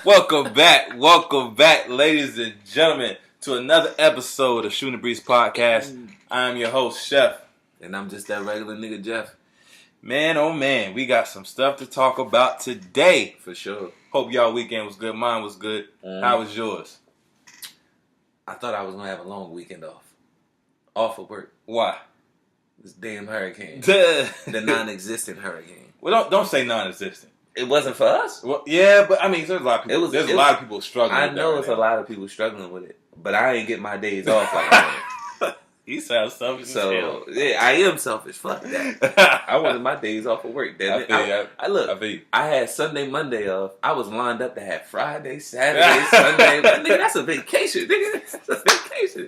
Welcome back, ladies and gentlemen, to another episode of Shooting the Breeze Podcast. I'm your host, Chef. And I'm just that regular nigga, Jeff. Man, oh man, we got some stuff to talk about today. For sure. Hope y'all weekend was good. Mine was good. How was yours? I thought I was going to have a long weekend off. Off of work. Why? This damn hurricane. The non-existent hurricane. Well, don't say non-existent. It wasn't for us. Well, yeah, but I mean, there's a lot of people. There's a lot of people struggling. I know it's a lot of people struggling with it, but I ain't get my days off like that. You sound selfish. So yeah, I am selfish. Fuck that. I wanted my days off of work. Look. I had Sunday, Monday off. I was lined up to have Friday, Saturday, Sunday. Nigga, that's a vacation. Nigga, that's a vacation.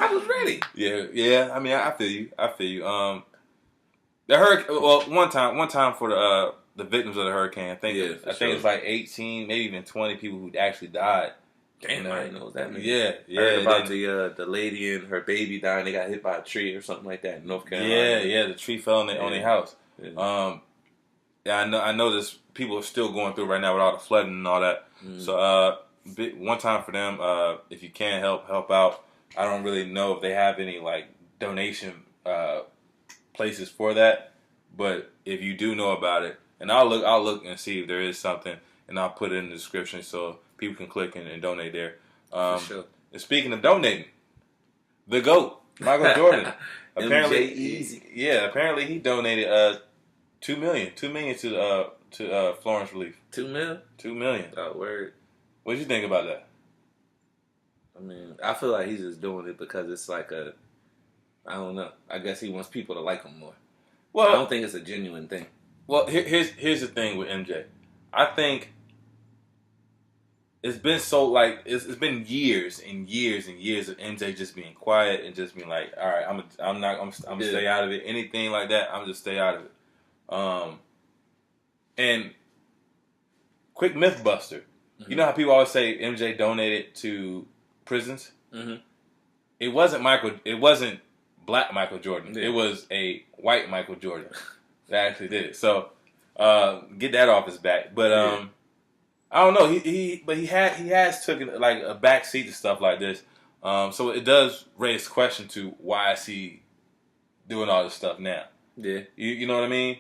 I was ready. Yeah. I mean, I feel you. The hurricane. Well, one time for the victims of the hurricane. I think it's like 18, maybe even 20 people who actually died. Damn, I didn't know that. Nigga. Yeah. Heard about the lady and her baby dying. They got hit by a tree or something like that in North Carolina. Yeah. The tree fell on their house. Yeah. I know this. People are still going through right now with all the flooding and all that. So one time for them, if you can help out. I don't really know if they have any like donation places for that, but if you do know about it, and I'll look and see if there is something, and I'll put it in the description so people can click and donate there. For sure. And speaking of donating, the GOAT, Michael Jordan, apparently he donated $2 million to Florence Relief. $2 million? $2 million. Oh, word. What did you think about that? I mean, I feel like he's just doing it because it's like I don't know. I guess he wants people to like him more. Well, I don't think it's a genuine thing. Well, here's the thing with MJ. I think it's been it's been years and years and years of MJ just being quiet and just being like, all right, I'm gonna stay out of it. Anything like that, I'm just stay out of it. And quick myth buster. Mm-hmm. You know how people always say MJ donated to prisons? Mm-hmm. It wasn't black Michael Jordan. Yeah. It was a white Michael Jordan that actually did it. So get that off his back. But I don't know. He has taken like a back seat to stuff like this. So it does raise question to why is he doing all this stuff now? Yeah. You know what I mean?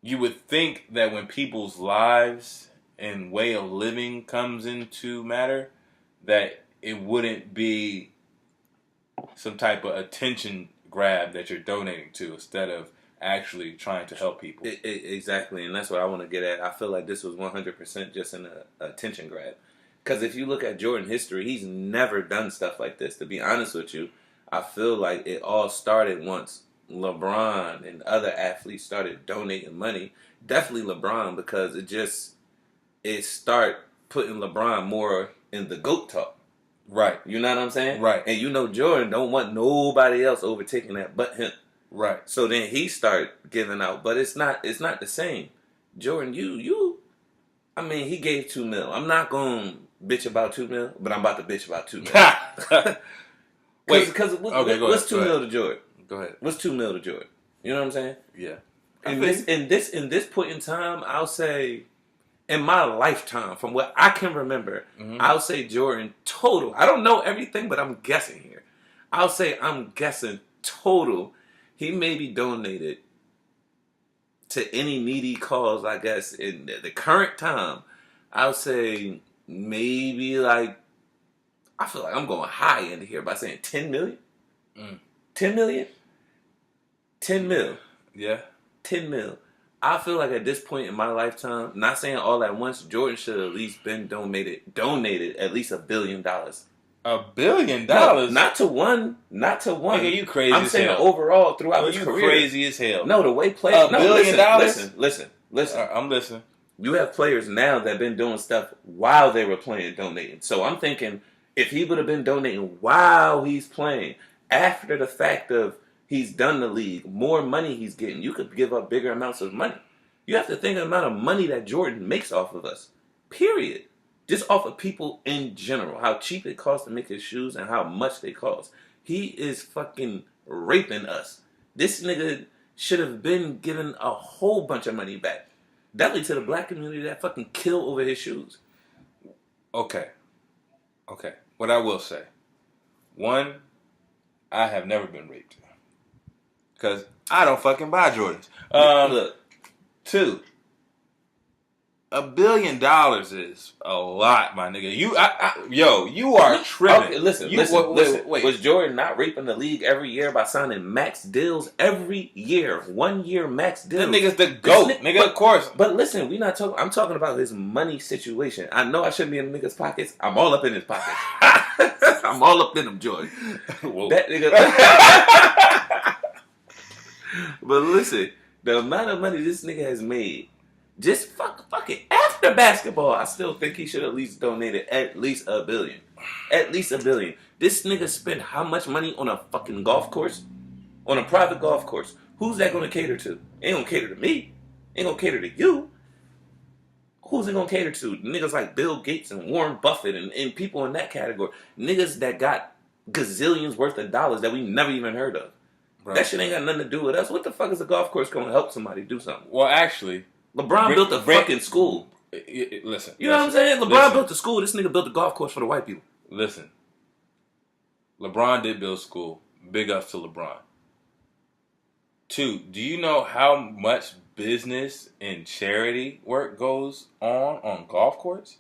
You would think that when people's lives and way of living comes into matter, that it wouldn't be some type of attention grab that you're donating to instead of actually trying to help people. Exactly, and that's what I want to get at. I feel like this was 100% just an attention grab. Because if you look at Jordan history, he's never done stuff like this. To be honest with you, I feel like it all started once LeBron and other athletes started donating money. Definitely LeBron, because it start putting LeBron more in the GOAT talk. Right. You know what I'm saying? Right. And you know Jordan don't want nobody else overtaking that but him. Right. So then he start giving out, but it's not the same. Jordan, I mean, he gave $2 million. I'm not gonna bitch about $2 million, but I'm about to bitch about $2 million. What's $2 million to Jordan? Go ahead. What's $2 million to Jordan? You know what I'm saying? Yeah. In this point in time, I'll say, in my lifetime, from what I can remember, I'll say Jordan total. I don't know everything, but I'm guessing here. I'm guessing total. He maybe donated to any needy cause, I guess, in the current time. I'll say maybe like, I feel like I'm going high into here by saying 10 million. 10 million? 10 mil. Yeah. 10 mil. I feel like at this point in my lifetime, not saying all at once, Jordan should have at least been donated at least $1 billion. $1 billion? No, not to one. Nigga, you crazy I'm as saying hell. Overall throughout his career. You crazy as hell. No, the way players... $1 billion? Listen. I'm listening. You have players now that have been doing stuff while they were playing, donating. So I'm thinking, if he would have been donating while he's playing, after the fact of he's done the league, more money he's getting, you could give up bigger amounts of money. You have to think of the amount of money that Jordan makes off of us. Period. Just off of people in general. How cheap it costs to make his shoes and how much they cost. He is fucking raping us. This nigga should have been given a whole bunch of money back. Definitely to the black community that fucking kill over his shoes. Okay. What I will say, one, I have never been raped because I don't fucking buy Jordans. Look, two, $1 billion is a lot, my nigga. You are tripping. Okay, listen. Wait. Was Jordan not raping the league every year by signing max deals every year? 1 year max deals. That nigga's the GOAT, nigga, of course. But listen, we not talking. I'm talking about his money situation. I know I shouldn't be in the nigga's pockets. I'm all up in his pockets. I'm all up in him, Jordan. That nigga. But listen, the amount of money this nigga has made. Just fuck it. After basketball, I still think he should at least donated at least $1 billion. At least $1 billion. This nigga spent how much money on a fucking golf course? On a private golf course. Who's that gonna cater to? Ain't gonna cater to me. Ain't gonna cater to you. Who's it gonna cater to? Niggas like Bill Gates and Warren Buffett and people in that category. Niggas that got gazillions worth of dollars that we never even heard of. Bro. That shit ain't got nothing to do with us. What the fuck is a golf course gonna help somebody do something? Well, actually, LeBron built a fucking school. Listen. You know what I'm saying? LeBron built a school. This nigga built a golf course for the white people. Listen. LeBron did build school. Big ups to LeBron. Two, do you know how much business and charity work goes on golf courts?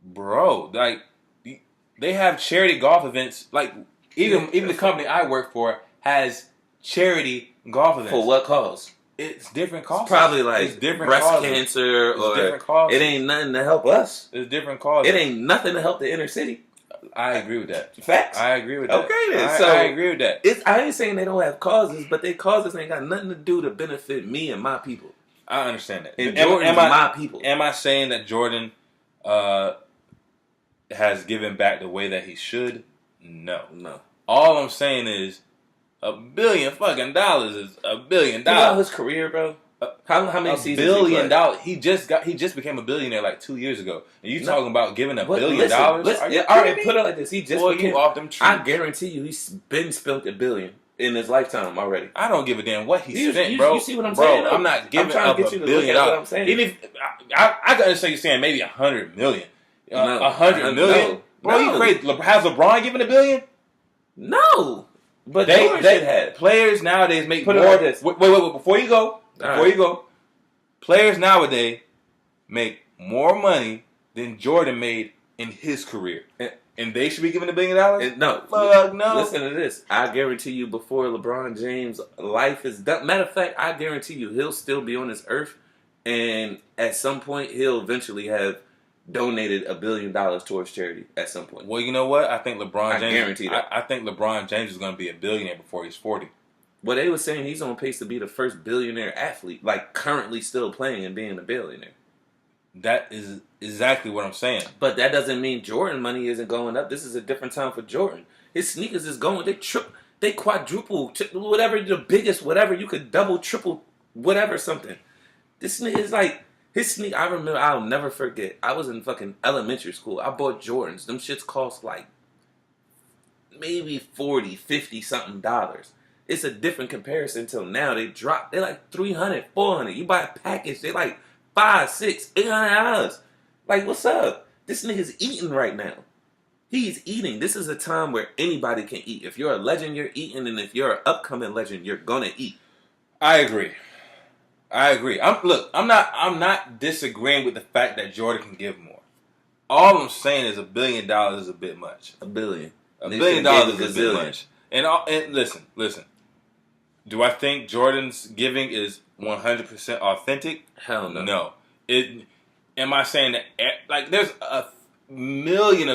Bro, like, they have charity golf events. Like, even the company I work for has charity golf events. For what cause? It's different causes. It's probably like it's different breast causes. cancer it's or different causes. It ain't nothing to help us. It's different causes. It ain't nothing to help the inner city. I agree with that. Facts. I agree with that. Okay then. I agree with that. I ain't saying they don't have causes, but their causes ain't got nothing to do to benefit me and my people. I understand that. And Jordan's my people. Am I saying that Jordan has given back the way that he should? No. All I'm saying is $1 billion fucking dollars is $1 billion. You know his career, bro? How many seasons? $1 billion. He just became a billionaire like 2 years ago. And you talking about giving $1 billion? All right, put it like this. He just became, off them trees. I guarantee you, he's been spent $1 billion in his lifetime already. I don't give a damn what he spent, bro. You see what I'm saying? I'm not giving up $1 billion. What I'm saying. Even if I can understand you saying maybe $100 million. $100 million, no, bro. You crazy? Has LeBron given $1 billion? No, but they had players nowadays make more. Wait, before you go. Players nowadays make more money than Jordan made in his career. And they should be given $1 billion? No. Fuck no. Listen to this. I guarantee you before LeBron James' life is done. Matter of fact, I guarantee you he'll still be on this earth. And at some point, he'll eventually have donated $1 billion towards charity at some point. Well, you know what? I think LeBron James... I guarantee that. I think LeBron James is going to be a billionaire before he's 40. Well, they were saying he's on pace to be the first billionaire athlete, like currently still playing and being a billionaire. That is exactly what I'm saying. But that doesn't mean Jordan money isn't going up. This is a different time for Jordan. His sneakers is going. They quadruple, whatever the biggest, whatever you could double, triple, whatever something. This nigga is like his sneak. I remember. I'll never forget. I was in fucking elementary school. I bought Jordans. Them shits cost like maybe $40, $50 something dollars. It's a different comparison till now. They drop. They're like $300, $400. You buy a package, they like $500, $600, $800. Like, what's up? This nigga's eating right now. He's eating. This is a time where anybody can eat. If you're a legend, you're eating, and if you're an upcoming legend, you're gonna eat. I agree. I'm not disagreeing with the fact that Jordan can give more. All I'm saying is $1 billion is a bit much. $1 billion. $1 billion is a bit much. And listen. Do I think Jordan's giving is 100% authentic? Hell no. No. Am I saying that like there's a million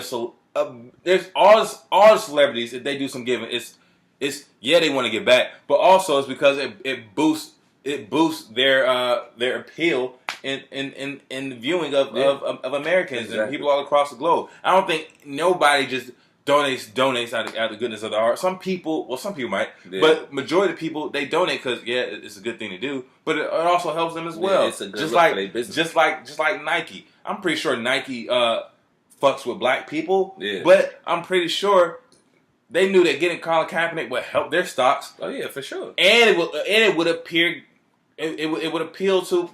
there's all the celebrities, if they do some giving, it's they want to give back, but also it's because it boosts their appeal in viewing of Americans and people all across the globe. I don't think nobody just donates out of the goodness of the heart. Some people might, but majority of people, they donate because it's a good thing to do, but it also helps them as well. It's a good look for their business. Just like Nike. I'm pretty sure Nike fucks with black people, yeah. But I'm pretty sure they knew that getting Colin Kaepernick would help their stocks. Oh yeah, for sure. And it would appeal to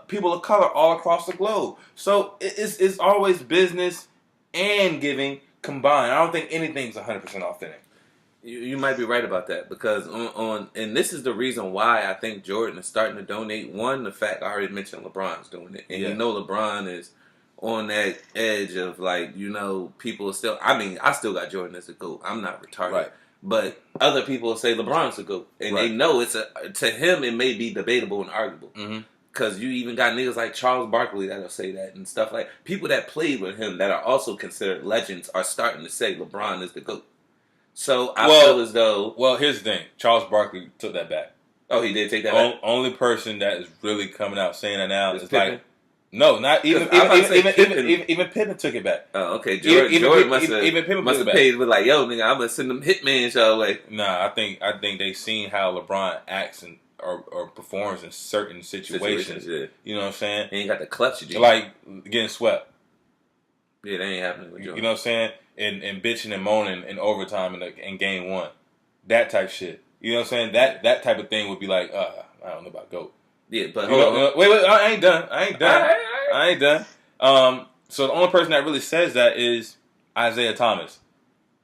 people of color all across the globe. So it's always business and giving combined. I don't think anything's 100% authentic. You might be right about that because and this is the reason why I think Jordan is starting to donate. One, the fact I already mentioned LeBron's doing it, and LeBron is on that edge of like people are still. I mean, I still got Jordan as a GOAT. I'm not retarded, Right. But other people say LeBron's a GOAT, and they know to him it may be debatable and arguable. Because you even got niggas like Charles Barkley that'll say that and stuff like people that played with him that are also considered legends are starting to say LeBron is the GOAT. So I feel as though... Well, here's the thing. Charles Barkley took that back. Oh, he did take that back? Only person that is really coming out saying that now is Pippen? like... No, not even Pippen took it back. Oh, okay. Jordan must have paid with like, yo, nigga, I'm going to send them hitman y'all away. Nah, I think they seen how LeBron acts or performs in certain situations. Yeah. You know what I'm saying? He ain't got the clutch. Like getting swept. Yeah, that ain't happening with Jordan. You know what I'm saying? And bitching and moaning in overtime in game one. That type shit. You know what I'm saying? That type of thing would be like, I don't know about GOAT. Yeah, but wait, I ain't done. I ain't done. So the only person that really says that is Isaiah Thomas.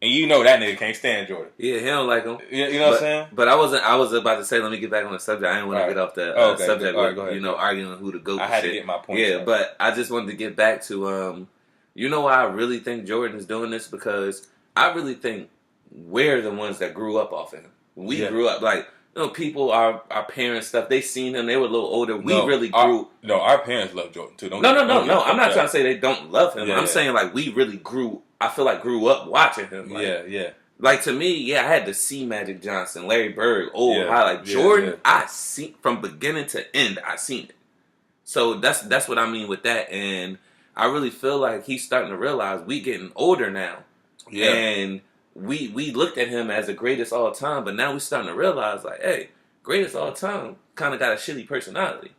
And you know that nigga can't stand Jordan. Yeah, he don't like him. You know what I'm saying? But I was about to say, let me get back on the subject. I didn't want to get off the subject with, go ahead. arguing who the GOAT is. I had to get my point. Yeah, but I just wanted to get back to, you know why I really think Jordan is doing this? Because I really think we're the ones that grew up off of him. We grew up, like, people, our parents, stuff, they seen him, they were a little older. We really grew. Our parents love Jordan, too. No. I'm not trying to say they don't love him. I'm saying, like, we really grew up watching him. Like, yeah. Like, to me, I had to see Magic Johnson, Larry Bird, highlight. Jordan, I see, from beginning to end, I seen it. So that's what I mean with that. And I really feel like he's starting to realize we getting older now. Yeah. And we looked at him as the greatest all time, but now we starting to realize, like, hey, greatest all time kind of got a shitty personality.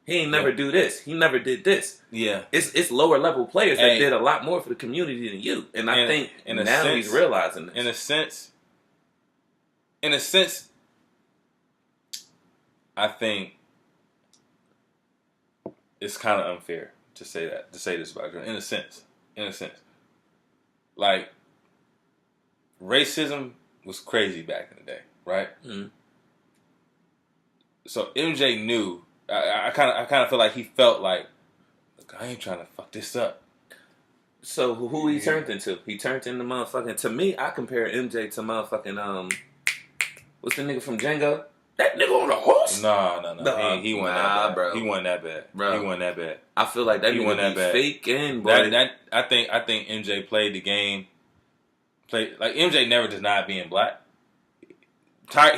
He ain't never do this. He never did this. Yeah. It's lower level players that did a lot more for the community than you. And I think now he's realizing this. In a sense, I think it's kind of unfair to say this about Jordan. In a sense. Like, racism was crazy back in the day, right? Mm-hmm. So MJ knew. I kind of feel like he felt like, look, I ain't trying to fuck this up. So who he turned into? He turned into motherfucking. To me, I compare MJ to motherfucking what's the nigga from Django? That nigga on the horse? No. He wasn't that bad, bro. He wasn't that bad, bro. He wasn't that bad. I feel like that nigga be faking, boy. I think MJ played the game. Like MJ never denied being black.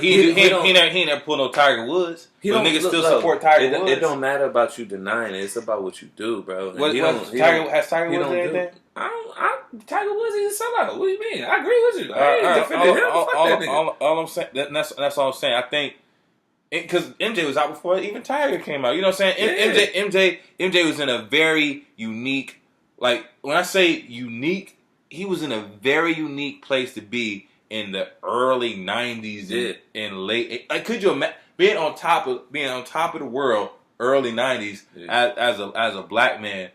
He never pulled no Tiger Woods. But niggas still support Tiger Woods. It don't matter about you denying it. It's about what you do, bro. Has Tiger Woods done anything? Tiger Woods is a sellout. What do you mean? I agree with you. I ain't defending him. Fuck that nigga. All I'm saying, that's all I'm saying. I think because MJ was out before even Tiger came out. You know what I'm saying? Yeah. MJ was in a very unique, like when I say unique, he was in a very unique place to be in the early 90s and late. Like, could you imagine being on top of the world early 90s as a black man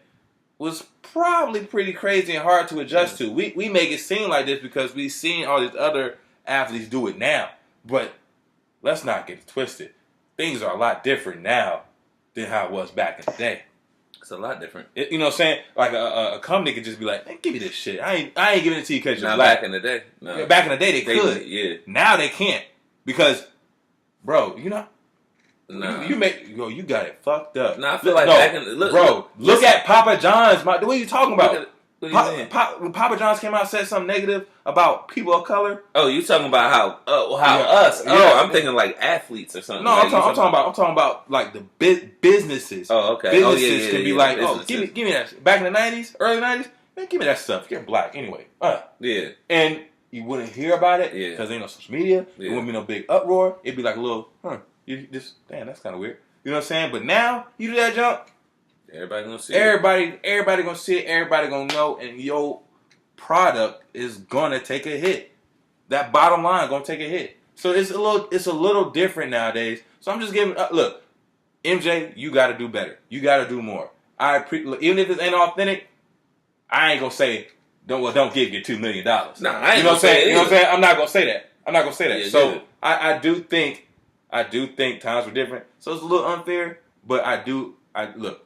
was probably pretty crazy and hard to adjust to. We make it seem like this because we've seen all these other athletes do it now, but let's not get it twisted. Things are a lot different now than how it was back in the day. It's a lot different. You know what I'm saying? Like a company could just be like, man, give me this shit. I ain't giving it to you because you're black. Back in the day. No. Back in the day they could. Yeah. Now they can't. Because, bro, you know, nah. you got it fucked up. Nah, I feel like back in the look at Papa John's. What are you talking about? What do you mean? When Papa John's came out and said something negative about people of color. Oh, you talking about how us? Yeah, I'm thinking like athletes or something. No, I'm talking about like the businesses. Oh, okay. Businesses can be like, give me that. Back in the 90s, early 90s, man, give me that stuff. You're black anyway. Yeah. And you wouldn't hear about it because there ain't no social media. There wouldn't be no big uproar. It'd be like a little, damn, that's kind of weird. You know what I'm saying? But now you do that junk. Everybody gonna see everybody gonna see it. Everybody gonna know, and your product is gonna take a hit. That bottom line gonna take a hit. So it's a little different nowadays. So I'm just giving look. MJ, you got to do better. You got to do more. Even if it ain't authentic, I ain't gonna say don't give you $2 million. Nah, I ain't gonna say. You know what I'm saying? I'm not gonna say that. Yeah, So I do think times were different. So it's a little unfair, but look.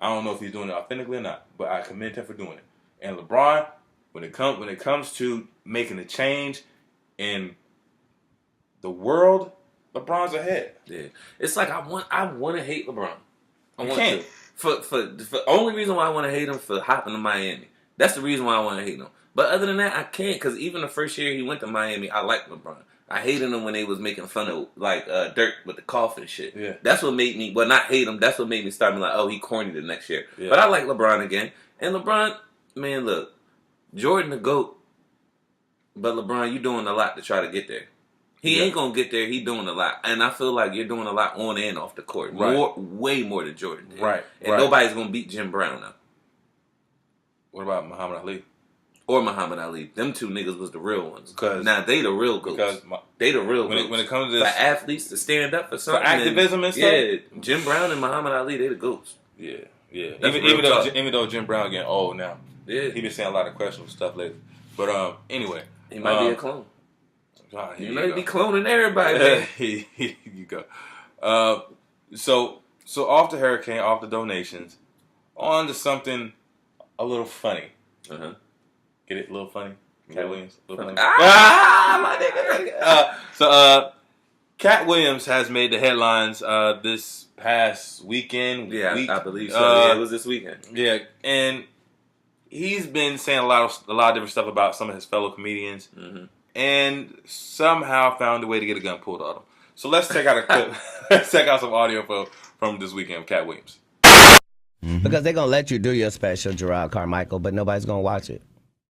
I don't know if he's doing it authentically or not, but I commend him for doing it. And LeBron, when it comes to making a change in the world, LeBron's ahead. Yeah, it's like I want to hate LeBron. I want can't. to. For only reason why I want to hate him for hopping to Miami. That's the reason why I want to hate him. But other than that, I can't, because even the first year he went to Miami, I liked LeBron. I hated him when they was making fun of like Dirk with the cough and shit. Yeah. That's what made me, well, not hate him. That's what made me start being like, oh, he corny the next year. Yeah. But I like LeBron again. And LeBron, man, look, Jordan the GOAT, but LeBron, you doing a lot to try to get there. He ain't gonna get there. He doing a lot, and I feel like you're doing a lot on and off the court. Right. Way more than Jordan did. Right. And nobody's gonna beat Jim Brown now. What about Muhammad Ali? Or Muhammad Ali. Them two niggas was the real ones. Because now they the real goats. Because they the real goats. When it comes to this, for athletes to stand up for something, for activism and stuff. Yeah, Jim Brown and Muhammad Ali, they the goats. Yeah. Even though Jim Brown getting old now. Yeah, he been saying a lot of questionable stuff lately. But anyway, he might be a clone. You might be cloning everybody. Here you go. So off the hurricane, off the donations, on to something a little funny. Get it? A little funny? Cat Williams? A little funny? My nigga. So Cat Williams has made the headlines this past weekend. Yeah, I believe so. Yeah, it was this weekend. Yeah, and he's been saying a lot of different stuff about some of his fellow comedians. And somehow found a way to get a gun pulled on him. So let's check out a clip. Let's check out some audio from this weekend of Cat Williams. Because they're going to let you do your special, Gerard Carmichael, but nobody's going to watch it.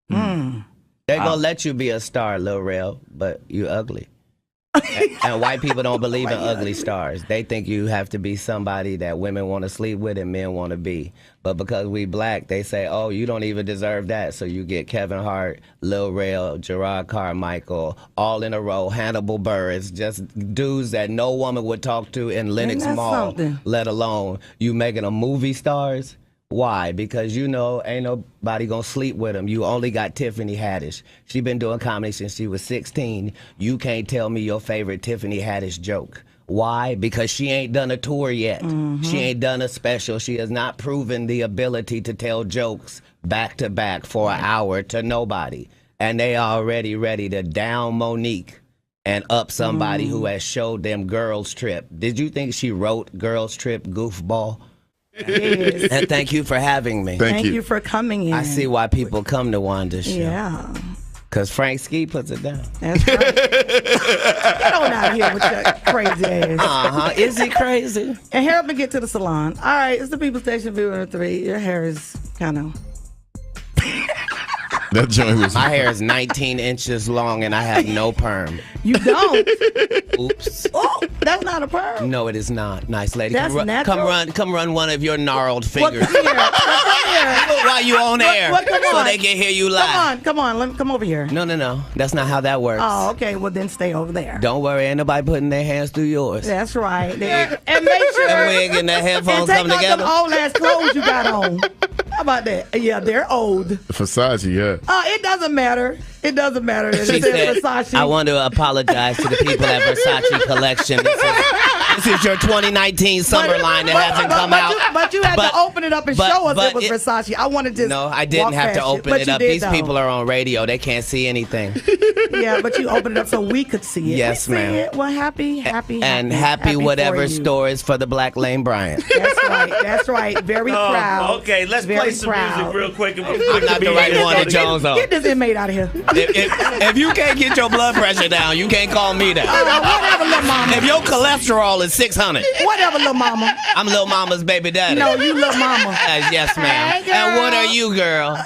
They're going to let you be a star, Lil Rel, but you ugly. And white people don't believe in ugly stars. They think you have to be somebody that women want to sleep with and men want to be. But because we black, they say, oh, you don't even deserve that. So you get Kevin Hart, Lil Rel, Gerard Carmichael, all in a row, Hannibal Buress, just dudes that no woman would talk to in Lenox Mall, let alone you making them movie stars. Why? Because you know ain't nobody gonna sleep with him. You only got Tiffany Haddish. She been doing comedy since she was 16. You can't tell me your favorite Tiffany Haddish joke. Why? Because she ain't done a tour yet. She ain't done a special. She has not proven the ability to tell jokes back to back for an hour to nobody. And they already ready to down Monique and up somebody who has showed them Girls Trip. Did you think she wrote Girls Trip, goofball? Yes. And thank you for having me. Thank you for coming in. I see why people come to Wanda's show. Yeah. Because Frank Ski puts it down. That's right. Get on out of here with your crazy ass. Is he crazy? And help me get to the salon. All right, it's the People Station Viewer 3. Your hair is kind of... That joint was... My hair is 19 inches long and I have no perm. You don't? Oops. Oh, that's not a perm. No, it is not. Nice lady. That's natural? Come run one of your gnarled fingers. Come here. While you on air. Come on. So they can hear you live. Come on. Let me come over here. No. That's not how that works. Oh, okay. Well, then stay over there. Don't worry. Ain't nobody putting their hands through yours. That's right. And make sure. That wig and that headphones come take together. off them old ass clothes you got on. How about that? Yeah, they're old. Versace, yeah. It doesn't matter. It doesn't matter. She said, Versace. I want to apologize to the people at Versace Collection. This is your 2019 summer line that hasn't come out. But you had to open it up and show us it was Versace. I wanted to. No, I didn't have to open it up. These people are on radio. They can't see anything. Yeah, but you opened it up so we could see it. Yes, ma'am. Well, happy whatever store is for the Black Lane Bryant. That's right. Very proud. Okay, let's play some music real quick. I'm not the right one to Jones on. Get this inmate out of here. If you can't get your blood pressure down, you can't call me that. Whatever, little mama. If your cholesterol is 600. Whatever, little mama. I'm little mama's baby daddy. No, you little mama. Yes, ma'am. Hey, and what are you, girl?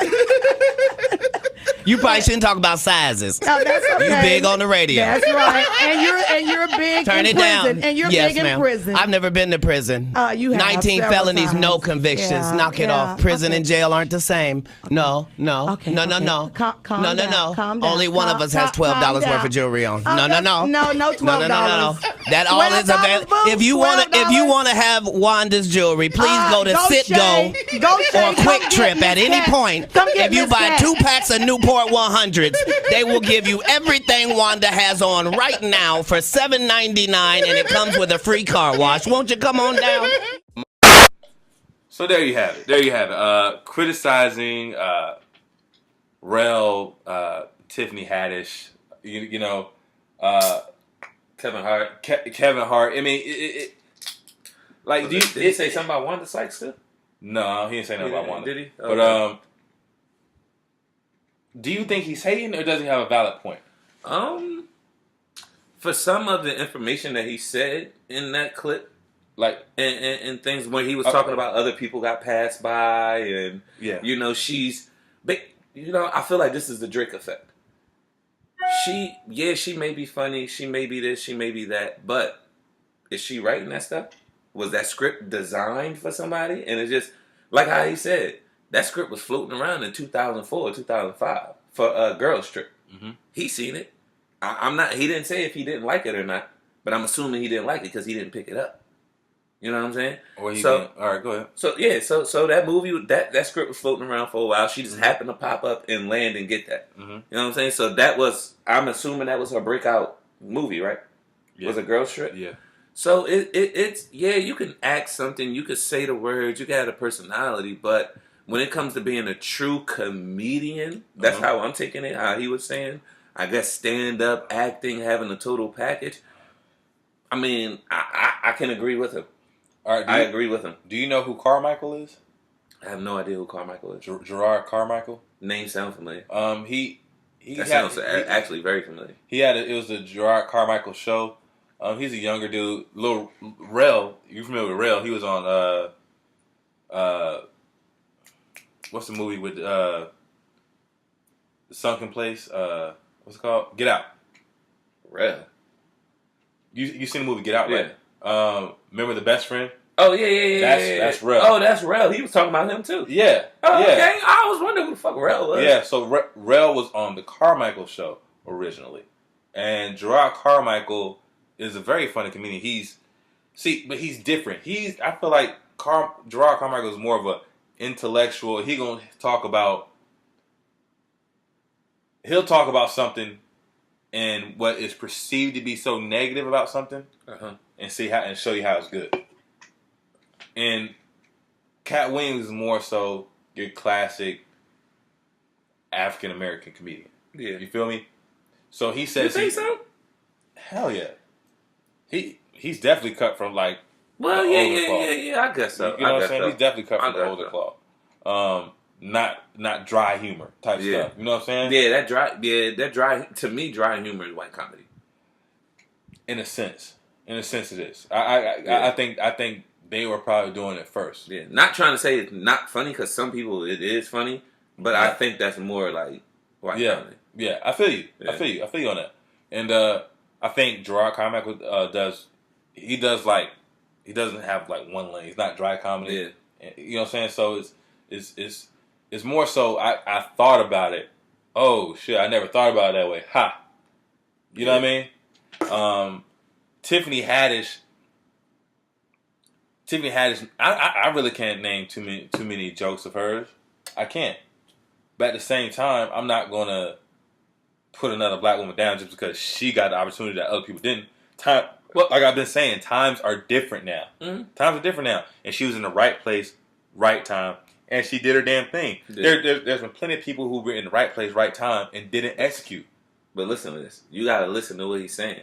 You probably shouldn't talk about sizes. No, that's okay. You big on the radio. That's right. And you're big Turn in it prison. down. And you're yes, big ma'am. in prison. I've never been to prison. You have 19 several felonies, times. no convictions. Yeah, Knock it off. Prison and jail aren't the same. No. Okay, no. calm No. down, calm down. Only one of us has $12 worth of jewelry on. No. No, $12. No. That all is available. $12, If you wanna have Wanda's jewelry, please go to Citgo or Quick Trip at any point. If you buy 2 packs of Newport 100s, they will give you everything Wanda has on right now for $7.99, and it comes with a free car wash. Won't you come on down? So there you have it. Criticizing Rel, Tiffany Haddish, Kevin Hart. Kevin Hart. I mean, like, did he say something about Wanda Sykes too? No, he didn't say nothing about Wanda. Did he? But do you think he's hating, or does he have a valid point? For some of the information that he said in that clip, like and things when he was talking about other people got passed by, and she's, but I feel like this is the Drake effect. She may be funny, she may be this, she may be that, but is she writing that stuff? Was that script designed for somebody? And it's just like how he said, that script was floating around in 2004, 2005 for a Girls Trip. Mm-hmm. He seen it. I'm not. He didn't say if he didn't like it or not, but I'm assuming he didn't like it because he didn't pick it up. You know what I'm saying? Or all right, go ahead. So that movie, that script was floating around for a while. She just happened to pop up and land and get that. Mm-hmm. You know what I'm saying? So I'm assuming that was her breakout movie, right? Yeah. Was a Girls Trip? Yeah. So it's you can act something, you can say the words, you can have a personality, but when it comes to being a true comedian, that's how I'm taking it, how he was saying, I guess stand up, acting, having a total package. I mean, I can agree with him. All right, I agree with him. Do you know who Carmichael is? I have no idea who Carmichael is. Gerard Carmichael? Name sound familiar. That sounds actually very familiar. It was the Gerard Carmichael show. He's a younger dude. Little Rel, you familiar with Rel? He was on what's the movie with the Sunken Place? What's it called? Get Out. Rel. You seen the movie Get Out, right? Yeah. Remember The Best Friend? Oh yeah. That's Rel. Oh, that's Rel. He was talking about him too. Yeah. Oh, yeah. Okay. I was wondering who the fuck Rel was. Yeah. So Rel was on the Carmichael show originally, and Gerard Carmichael is a very funny comedian. But he's different. I feel like Gerard Carmichael is more of a intellectual. He'll talk about something and what is perceived to be so negative about something, and show you how it's good. And Cat Williams is more so your classic African American comedian. Yeah, you feel me? So he says, you think so? Hell yeah. He's definitely cut from like older cloth. I guess so. You know what I'm saying? He's definitely cut from the older cloth. Not dry humor type stuff. You know what I'm saying? Yeah, that dry to me, dry humor is white comedy. In a sense it is. I think they were probably doing it first. Yeah, not trying to say it's not funny because some people it is funny, but I think that's more like white comedy. Yeah, I feel you. Yeah. I feel you on that. And I think Gerard Carmichael he doesn't have like one lane. He's not dry comedy. Yeah. You know what I'm saying? So it's more so I thought about it. Oh shit, I never thought about it that way. Ha. You know what I mean? Tiffany Haddish, I really can't name too many jokes of hers. I can't. But at the same time, I'm not gonna put another black woman down just because she got the opportunity that other people didn't. Like I've been saying, times are different now. Mm-hmm. Times are different now, and she was in the right place, right time, and she did her damn thing. Yeah. There's been plenty of people who were in the right place, right time, and didn't execute. But listen to this. You gotta listen to what he's saying.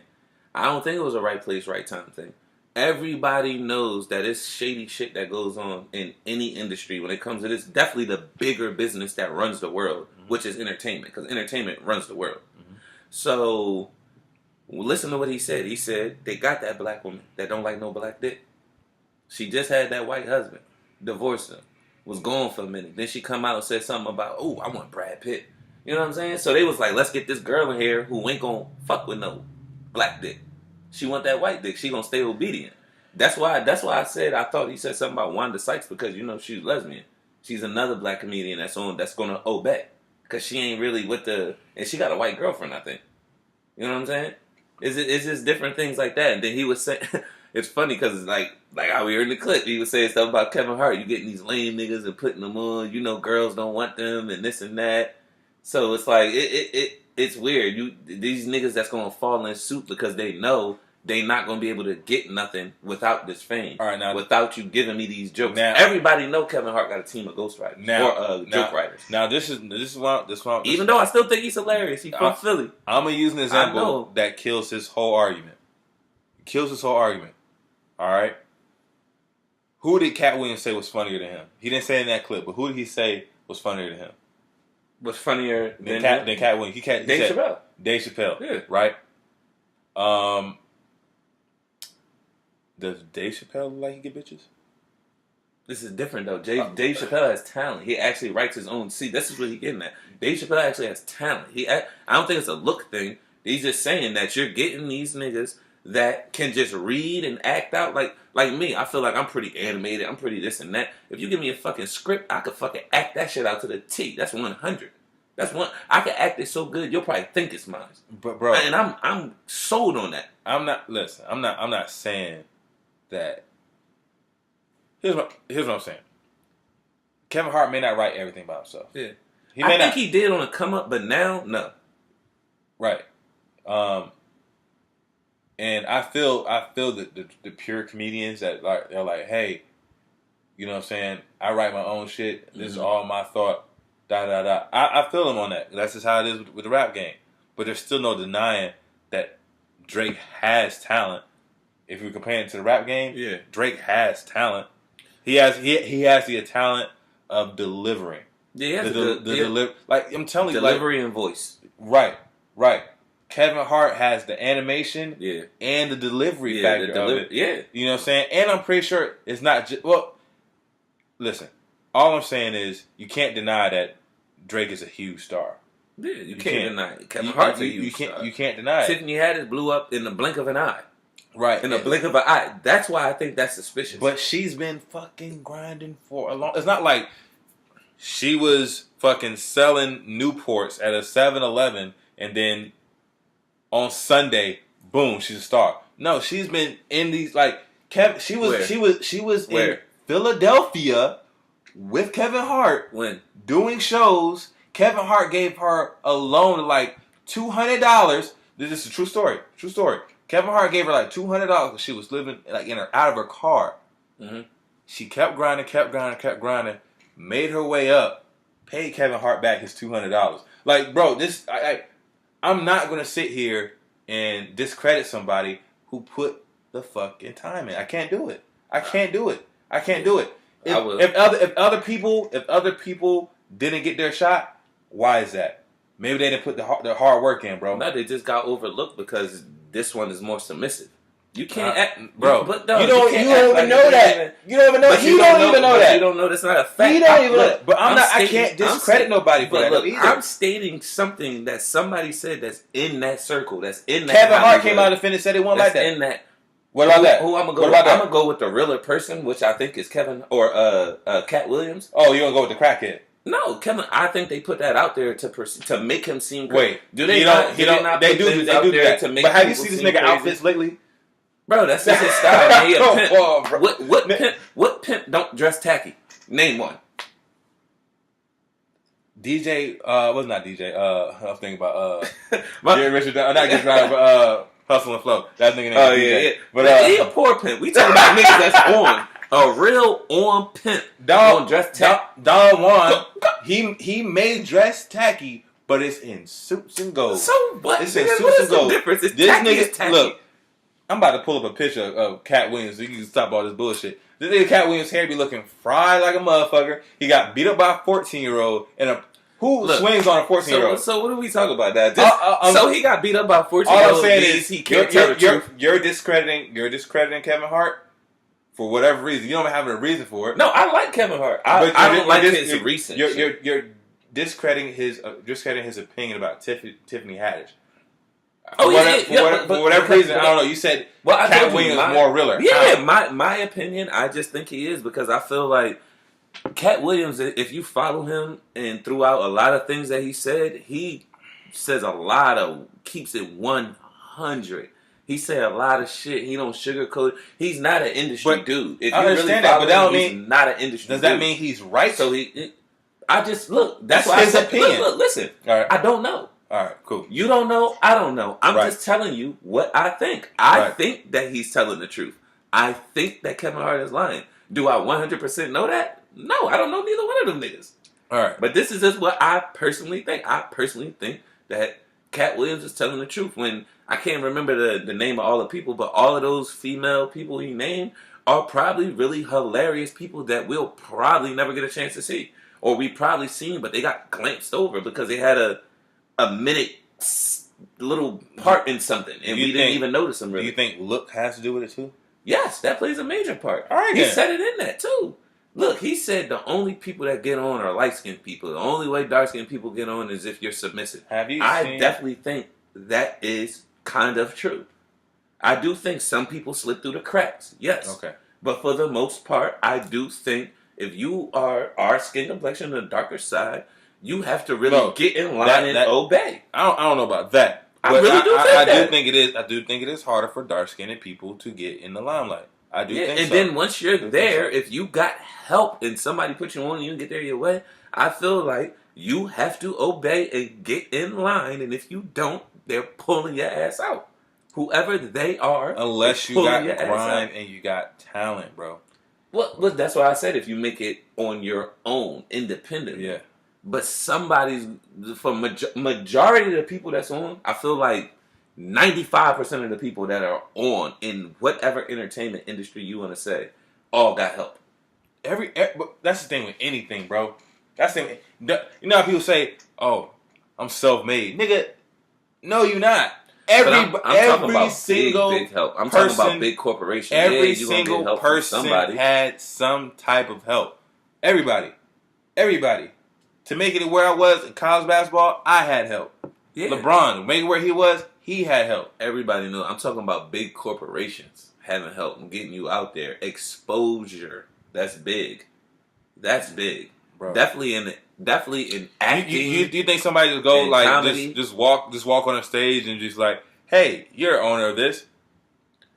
I don't think it was a right place, right time thing. Everybody knows that it's shady shit that goes on in any industry when it comes to this. Definitely the bigger business that runs the world, which is entertainment, because entertainment runs the world. Mm-hmm. So, listen to what he said. He said they got that black woman that don't like no black dick. She just had that white husband, divorced him, was gone for a minute. Then she come out and said something about, oh, I want Brad Pitt. You know what I'm saying? So they was like, let's get this girl in here who ain't gonna fuck with no black dick. She want that white dick. She gonna stay obedient. That's why I said I thought he said something about Wanda Sykes because she's lesbian. She's another black comedian that's gonna obey because she ain't really with and she got a white girlfriend, I think. You know what I'm saying? It's just different things like that. And then he was saying, it's funny because it's like how we heard in the clip, he was saying stuff about Kevin Hart. You getting these lame niggas and putting them on. Girls don't want them and this and that. So it's like it's weird. These niggas that's gonna fall in suit because they know they not gonna be able to get nothing without this fame. All right, now without you giving me these jokes. Now, everybody know Kevin Hart got a team of ghostwriters joke writers. Now this is why even though I still think he's hilarious, he's from Philly. I'm gonna use an example that kills his whole argument. All right. Who did Cat Williams say was funnier than him? He didn't say in that clip, but who did he say was funnier than him? Was funnier than Cat Williams? Dave Chappelle. Dave Chappelle. Yeah. Right. Does Dave Chappelle look like he get bitches? This is different though. Dave Chappelle has talent. He actually writes his own. See, this is what he's getting at. Dave Chappelle actually has talent. I don't think it's a look thing. He's just saying that you're getting these niggas that can just read and act out like me. I feel like I'm pretty animated. I'm pretty this and that. If you give me a fucking script, I could fucking act that shit out to the T. That's 100. That's one. I can act it so good, you'll probably think it's mine. But bro, and I'm sold on that. I'm not saying that. Here's what I'm saying. Kevin Hart may not write everything by himself. Yeah, I think he did on a come up, but now no. Right. And I feel that the pure comedians that they're like, hey, you know what I'm saying? I write my own shit. This is all my thought. I feel them on that. That's just how it is with the rap game. But there's still no denying that Drake has talent. If you're comparing it to the rap game, yeah, Drake has talent. He has the talent of delivering. Yeah, like I'm telling you, delivery and voice. Right. Kevin Hart has the animation, and the delivery factor of it. Yeah, you know what I'm saying. And I'm pretty sure it's not just. Well, listen. All I'm saying is you can't deny that Drake is a huge star. Yeah, you can't deny it. Kevin Hart's a huge star. You can't deny it. Tiffany Haddish blew up in the blink of an eye. Right. In the blink of an eye. That's why I think that's suspicious. But she's been fucking grinding for a long... It's not like she was fucking selling Newports at a 7-Eleven and then on Sunday, boom, she's a star. No, she's been in these she was in Philadelphia with Kevin Hart doing shows. Kevin Hart gave her a loan of like $200. This is a true story. Kevin Hart gave her like $200 because she was living out of her car. Mm-hmm. She kept grinding, made her way up, paid Kevin Hart back his $200. Like, bro, I'm not gonna sit here and discredit somebody who put the fucking time in. I can't do it. If other people didn't get their shot, why is that? Maybe they didn't put their hard work in, bro. No, they just got overlooked because this one is more submissive. You can't act, bro. But you don't even know that. You don't even know. You don't even know that. You don't know that's not a fact. You don't even know. But I can't discredit nobody for that either. I'm stating something that somebody said that's in that circle. That's in that. Kevin Hart came out and finished said it wasn't like that. In that. What about that? Who I'm gonna go? I'm gonna go with the realer person, which I think is Kevin or Cat Williams. Oh, you gonna go with the crackhead? No, Kevin. I think they put that out there to make him seem great. Wait, do they not? They do that. To make. But have you seen this nigga outfits lately? Bro, that's just his style. He a pimp. What pimp don't dress tacky? Name one. DJ, was not DJ. I was thinking about Jerry Richard. Not just right, but Hustle and Flow. That nigga named DJ. Yeah. But he a poor pimp. We talking about niggas that's on. A real on pimp. Don't dress tacky. Don Juan, he may dress tacky, but it's in suits and gold. So what? It's in suits and gold. Difference? It's this tacky nigga, tacky. Look, I'm about to pull up a picture of Cat Williams so you can stop all this bullshit. This nigga Cat Williams' hair be looking fried like a motherfucker. He got beat up by a 14-year-old and swings on a 14-year-old. So what are we talking about now? So he got beat up by a 14-year-old. All I'm saying is he can't tell the truth. You're discrediting Kevin Hart for whatever reason. You don't have a reason for it. No, I like Kevin Hart. I don't like his recent. You're discrediting his opinion about Tiffany Haddish. Oh, For whatever reason, I don't know. You said Cat Williams is more realer. Yeah, my opinion, I just think he is because I feel like Cat Williams, if you follow him and throughout a lot of things that he says keeps it 100. He said a lot of shit. He don't sugarcoat. He's not an industry dude. If I understand that, but that don't mean he's not an industry dude. Does that mean he's right? So I just look. That's why his opinion. Look, listen. All right. I don't know. All right, cool. You don't know. I don't know. I'm just telling you what I think. I think that he's telling the truth. I think that Kevin Hart is lying. Do I 100% know that? No, I don't know neither one of them niggas. All right. But this is just what I personally think. I personally think that Cat Williams is telling the truth. When I can't remember the name of all the people, but all of those female people he named are probably really hilarious people that we'll probably never get a chance to see. Or we probably seen, but they got glanced over because they had a minute little part in something, and we didn't even notice them. Really. Do you think look has to do with it too? Yes, that plays a major part. All right, he said it in that too. Look, he said the only people that get on are light skinned people. The only way dark skinned people get on is if you're submissive. I definitely think that is kind of true. I do think some people slip through the cracks. Yes. Okay. But for the most part, I do think if you are our skin complexion on the darker side, you have to really get in line and obey. I don't know about that. I really do think that. I do think it is harder for dark skinned people to get in the limelight. I do think so. And then once you're there, if you got help and somebody put you on and you get there your way, I feel like you have to obey and get in line. And if you don't, they're pulling your ass out. Whoever they are. Unless you got grind and you got talent, bro. Well, that's why I said if you make it on your own, independent. Yeah. But for majority of the people that's on, I feel like 95% of the people that are on in whatever entertainment industry you want to say, all got help. That's the thing with anything, bro. That's the thing. You know how people say, "Oh, I'm self-made," nigga. No, you're not. I'm talking about big help. I'm talking about big corporations. Every single person had some type of help. Everybody. To make it where I was in college basketball, I had help. Yeah. LeBron, to make it where he was, he had help. Everybody knew. I'm talking about big corporations having help and getting you out there. Exposure. That's big. Bro. Definitely in acting. You think somebody would go like comedy? just walk on a stage and just like, hey, you're owner of this.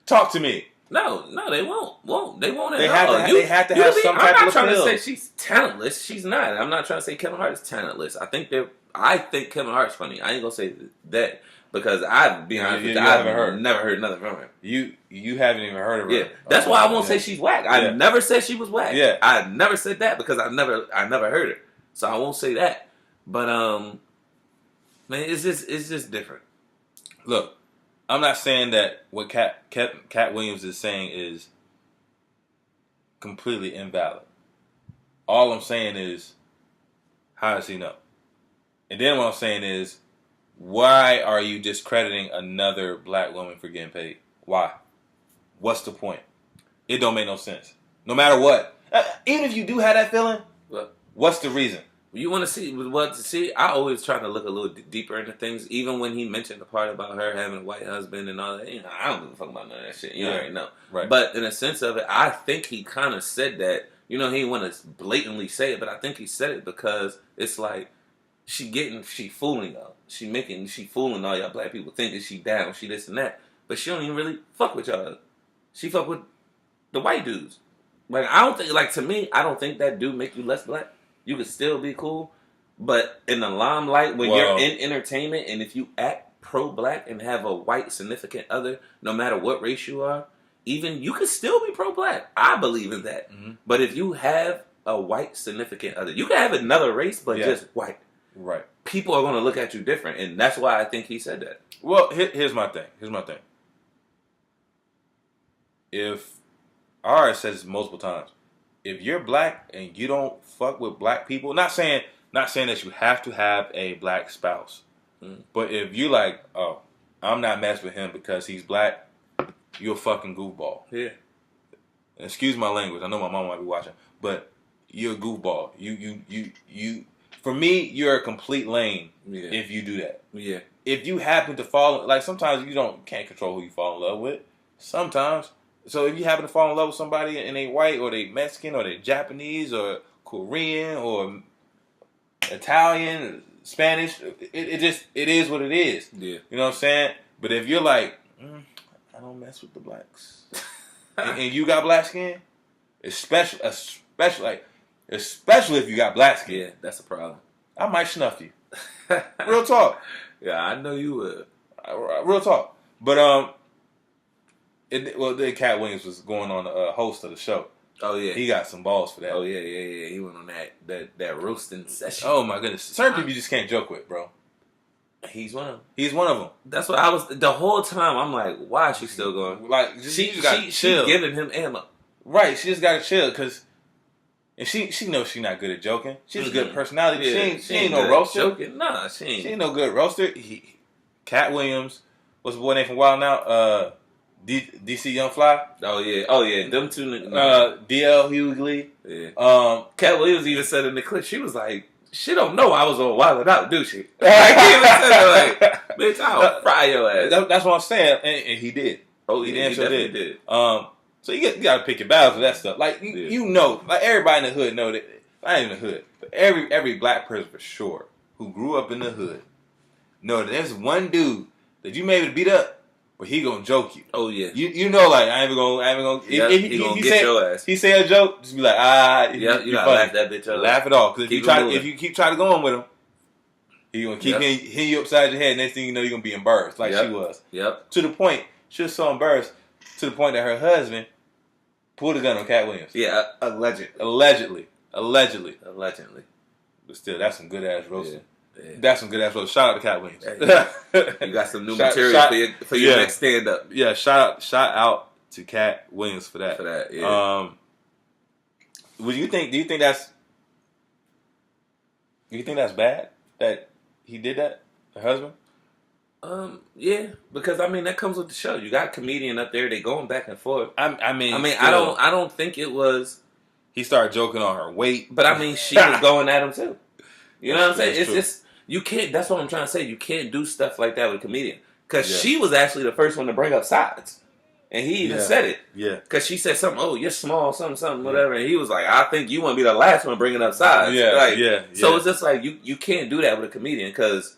Talk to me. No, they won't. They won't. They have to have some type of appeal. I'm not trying to say she's talentless. She's not. I'm not trying to say Kevin Hart is talentless. I think Kevin Hart's funny. I ain't gonna say that because I've never heard nothing from her. You haven't even heard of her. Yeah, that's why I won't say she's whack. I never said she was whack. Yeah, I never said that because I never heard her. So I won't say that. But man, it's just different. Look, I'm not saying that what Cat Williams is saying is completely invalid. All I'm saying is, how does he know? And then what I'm saying is, why are you discrediting another black woman for getting paid? Why? What's the point? It don't make no sense. No matter what. Even if you do have that feeling, what's the reason? You want to see? I always try to look a little deeper into things. Even when he mentioned the part about her having a white husband and all that, I don't give a fuck about none of that shit. You already know. Right. But in a sense of it, I think he kind of said that. He didn't want to blatantly say it, but I think he said it because it's like she fooling y'all. She fooling all y'all black people thinking she down, she this and that. But she don't even really fuck with y'all. She fuck with the white dudes. Like to me, I don't think that dude make you less black. You could still be cool, but in the limelight, when you're in entertainment, and if you act pro-black and have a white significant other, no matter what race you are, even you could still be pro-black. I believe in that. Mm-hmm. But if you have a white significant other, you can have another race, but just white. Right. People are going to look at you different, and that's why I think he said that. Well, here's my thing. If I already said this multiple times. If you're black and you don't fuck with black people, not saying that you have to have a black spouse, but if you like, oh, I'm not messing with him because he's black, you're a fucking goofball. Yeah. Excuse my language. I know my mom might be watching, but you're a goofball. You for me, you're a complete lame if you do that. Yeah. If you happen to fall, like sometimes can't control who you fall in love with. Sometimes. So if you happen to fall in love with somebody and they white or they Mexican or they Japanese or Korean or Italian, Spanish, it is what it is. Yeah. You know what I'm saying? But if you're like, I don't mess with the blacks, and you got black skin, especially if you got black skin, yeah, that's a problem. I might snuff you. Real talk. Yeah, I know you would. Real talk. But then Cat Williams was going on the host of the show. Oh yeah, he got some balls for that. Oh yeah. He went on that roasting session. Oh my goodness, certain people you just can't joke with, bro. He's one of them. He's one of them. That's what I was the whole time. I'm like, why is she still going? Like she giving him ammo. Right, she just got to chill because, and she knows she's not good at joking. She's a good personality. Yeah, she ain't no roaster. Joking. Nah, she ain't no good roaster. Cat Williams, what's the boy name from Wild Now? DC Young Fly. Oh yeah, them two. DL Hughley. Yeah. Cat Williams even said in the clip, she was like, she don't know I was on Wild Out, do she? Like, he even said like, bitch, I'll fry your ass. That's what I'm saying, and he did. Oh, he definitely did. So you got to pick your battles with that stuff. Like you know, like everybody in the hood know that. Not even the hood, but every black person for sure who grew up in the hood know that there's one dude that you may be beat up, but he gonna joke you. Oh yeah. You know, like I ain't even gonna. Yep, he gonna get your ass. He say a joke, just be like, yeah, you gotta laugh that bitch up. Laugh it off, because if you keep trying to go on with him, he gonna keep hitting you upside your head. Next thing you know, you're gonna be embarrassed like she was. Yep. To the point, she was so embarrassed to the point that her husband pulled a gun on Cat Williams. Yeah, allegedly. But still, that's some good ass roasting. Yeah. That's some good ass roasting. Shout out to Cat Williams. You got some new material for your next stand up. Yeah, shout out to Cat Williams for that. Yeah. Do you think that's bad that he did that? The husband? Yeah, because I mean that comes with the show. You got a comedian up there; they going back and forth. I mean, I don't think it was. He started joking on her weight, but I mean, she was going at him too. You know what I'm saying? It's just you can't. That's what I'm trying to say. You can't do stuff like that with a comedian because she was actually the first one to bring up sides, and he even said it. Yeah, because she said something. Oh, you're small, something, whatever. And he was like, I think you want to be the last one bringing up sides. So it's just like you can't do that with a comedian because.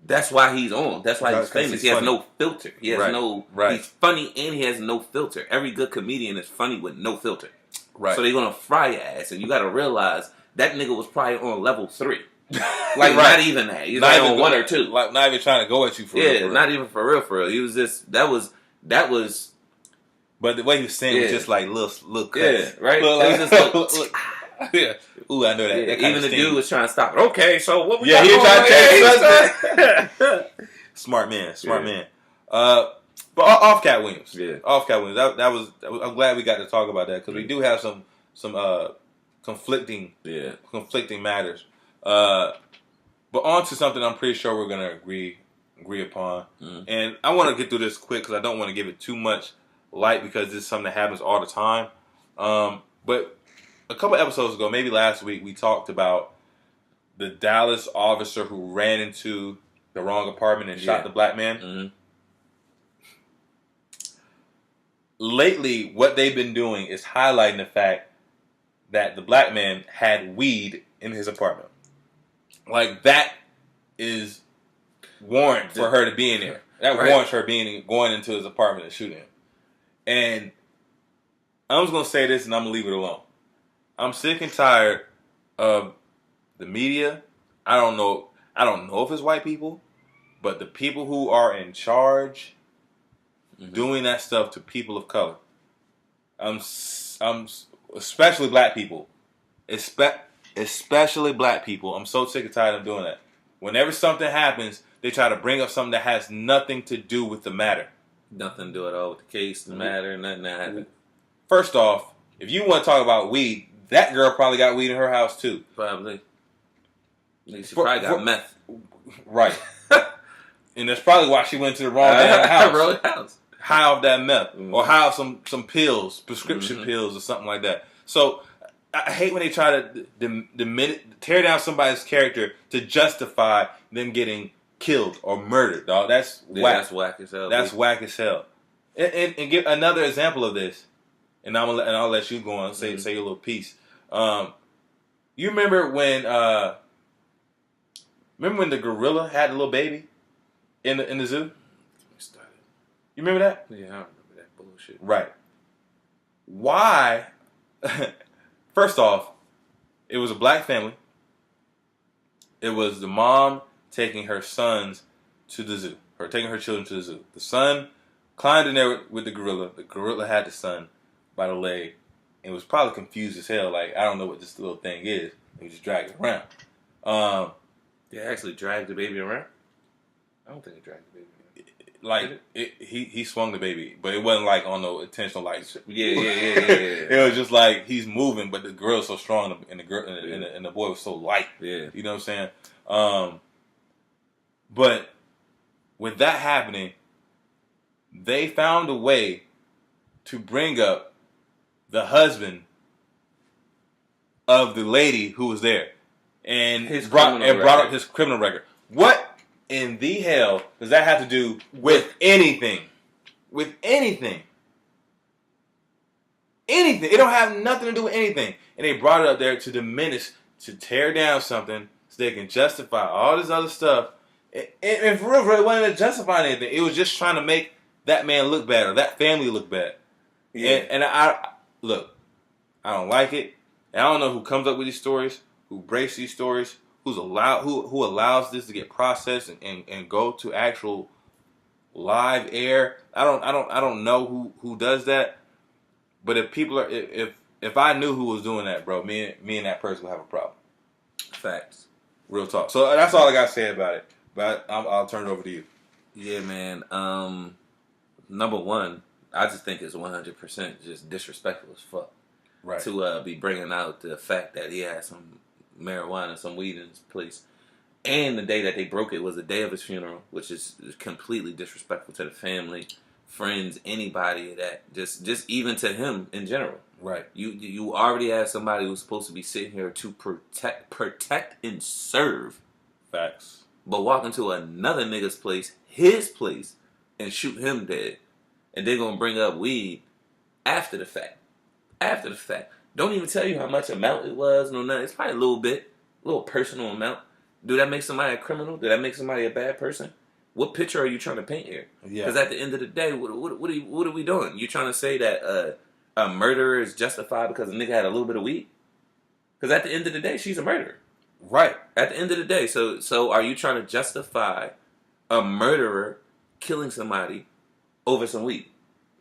That's why he's on. That's why he's famous. He has no filter. He has He's funny and he has no filter. Every good comedian is funny with no filter. Right. So they're gonna fry your ass, and you got to realize that nigga was probably on level 3. Like not even that. He's not on 1 or 2. Like not even trying to go at you for real. Yeah, not even for real. He was just that was. But the way he was saying was just like little cuts. Yeah, right. It was just look. Yeah. Ooh, I know that. Yeah, even the dude was trying to stop it. Okay, so what we got he was trying to change subject. Smart man. But off Cat Williams. Yeah. Off Cat Williams. That was. I'm glad we got to talk about that because we do have some conflicting matters. But on to something I'm pretty sure we're gonna agree upon. And I want to get through this quick because I don't want to give it too much light because this is something that happens all the time. But a couple episodes ago, maybe last week, we talked about the Dallas officer who ran into the wrong apartment and shot the black man. Mm-hmm. Lately, what they've been doing is highlighting the fact that the black man had weed in his apartment. Like, that is warrant for her to be in there. That warrants her going into his apartment and shooting him. And I'm just going to say this and I'm going to leave it alone. I'm sick and tired of the media. I don't know if it's white people, but the people who are in charge doing that stuff to people of color. I'm especially black people. Especially black people. I'm so sick and tired of doing that. Whenever something happens, they try to bring up something that has nothing to do with the matter. Nothing to do at all with the case, the matter, nothing that happened. First off, if you want to talk about weed, that girl probably got weed in her house too. Probably. She probably got meth. Right. And that's probably why she went to the wrong house. High off that meth. Or high off some pills, prescription pills or something like that. So I hate when they try to tear down somebody's character to justify them getting killed or murdered, dog. That's whack. That's whack as hell. That's whack as hell. And give another example of this, and I'll let you go on and say your little piece. You remember when the gorilla had a little baby in the zoo? You remember that? Yeah, I remember that bullshit. Right. Why? First off, it was a black family. It was the mom taking her sons to the zoo, or taking her children to the zoo. The son climbed in there with the gorilla. The gorilla had the son by the leg, and was probably confused as hell. Like, I don't know what this little thing is. He just dragged it around. They actually dragged the baby around? I don't think they dragged the baby around. Like, he swung the baby, but it wasn't like on no intentional, like, Yeah. It was just like he's moving, but the girl's so strong and the boy was so light. Yeah. You know what I'm saying? But with that happening, they found a way to bring up the husband of the lady who was there, and brought up his criminal record. What in the hell does that have to do with anything? With anything? Anything. It don't have nothing to do with anything. And they brought it up there to diminish, to tear down something so they can justify all this other stuff. And for real, it wasn't justifying anything. It was just trying to make that man look bad or that family look bad. Yeah. And I look, I don't like it. And I don't know who comes up with these stories, who breaks these stories, who allows this to get processed and go to actual live air. I don't know who does that. But if I knew who was doing that, bro, me and that person would have a problem. Facts. Real talk. So that's all I got to say about it. But I'll turn it over to you. Yeah, man. Number one, I just think it's 100% just disrespectful as fuck. Right. To be bringing out the fact that he had some marijuana, some weed in his place. And the day that they broke it was the day of his funeral, which is completely disrespectful to the family, friends, anybody that just even to him in general. Right. You already have somebody who's supposed to be sitting here to protect and serve. Facts. But walk into another nigga's place, his place, and shoot him dead. And they're gonna bring up weed after the fact. After the fact. Don't even tell you how much amount it was, no nothing. It's probably a little personal amount. Do that make somebody a criminal? Do that make somebody a bad person? What picture are you trying to paint here? Yeah. Because at the end of the day, what are we doing? You trying to say that a murderer is justified because a nigga had a little bit of weed? Because at the end of the day, she's a murderer. Right. At the end of the day, so are you trying to justify a murderer killing somebody over some weed?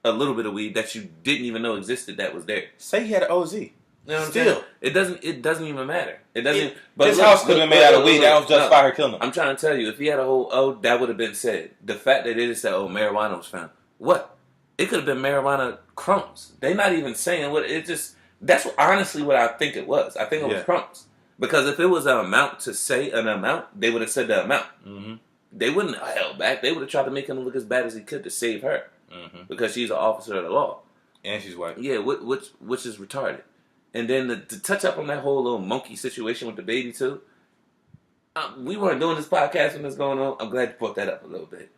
A little bit of weed that you didn't even know existed that was there. Say he had an OZ. You know what Still. I'm saying? It doesn't even matter. It doesn't. His house could have been made out of weed. That was justify her killing him. I'm trying to tell you, if he had a whole that would have been said. The fact that they just said, marijuana was found. What? It could have been marijuana crumbs. They're not even saying what it just. That's honestly what I think it was. I think it was crumbs. Because if it was an amount to say an amount, they would have said the amount. Mm-hmm. They wouldn't have held back. They would have tried to make him look as bad as he could to save her. Mm-hmm. Because she's an officer of the law. And she's white. Yeah, which is retarded. And then to touch up on that whole little monkey situation with the baby too. We weren't doing this podcast when this going on. I'm glad you brought that up a little bit.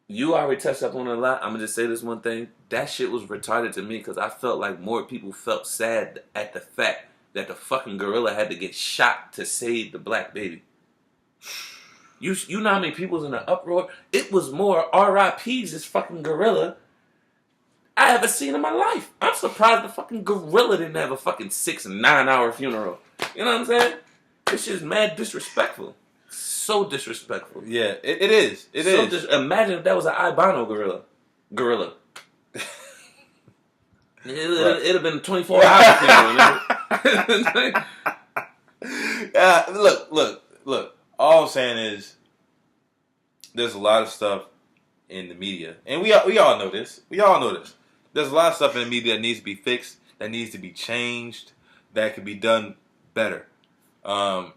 You already touched up on it a lot. I'm going to just say this one thing. That shit was retarded to me because I felt like more people felt sad at the fact that the fucking gorilla had to get shot to save the black baby. You know how many people was in an uproar? It was more RIPs this fucking gorilla I ever seen in my life. I'm surprised the fucking gorilla didn't have a fucking 6-9 hour funeral. You know what I'm saying? This shit's mad disrespectful. So disrespectful. Yeah, it is. It is. Imagine if that was an albino gorilla. It'd have been 24 hours funeral. Look. All I'm saying is, there's a lot of stuff in the media, and we all know this. We all know this. There's a lot of stuff in the media that needs to be fixed, that needs to be changed, that could be done better. And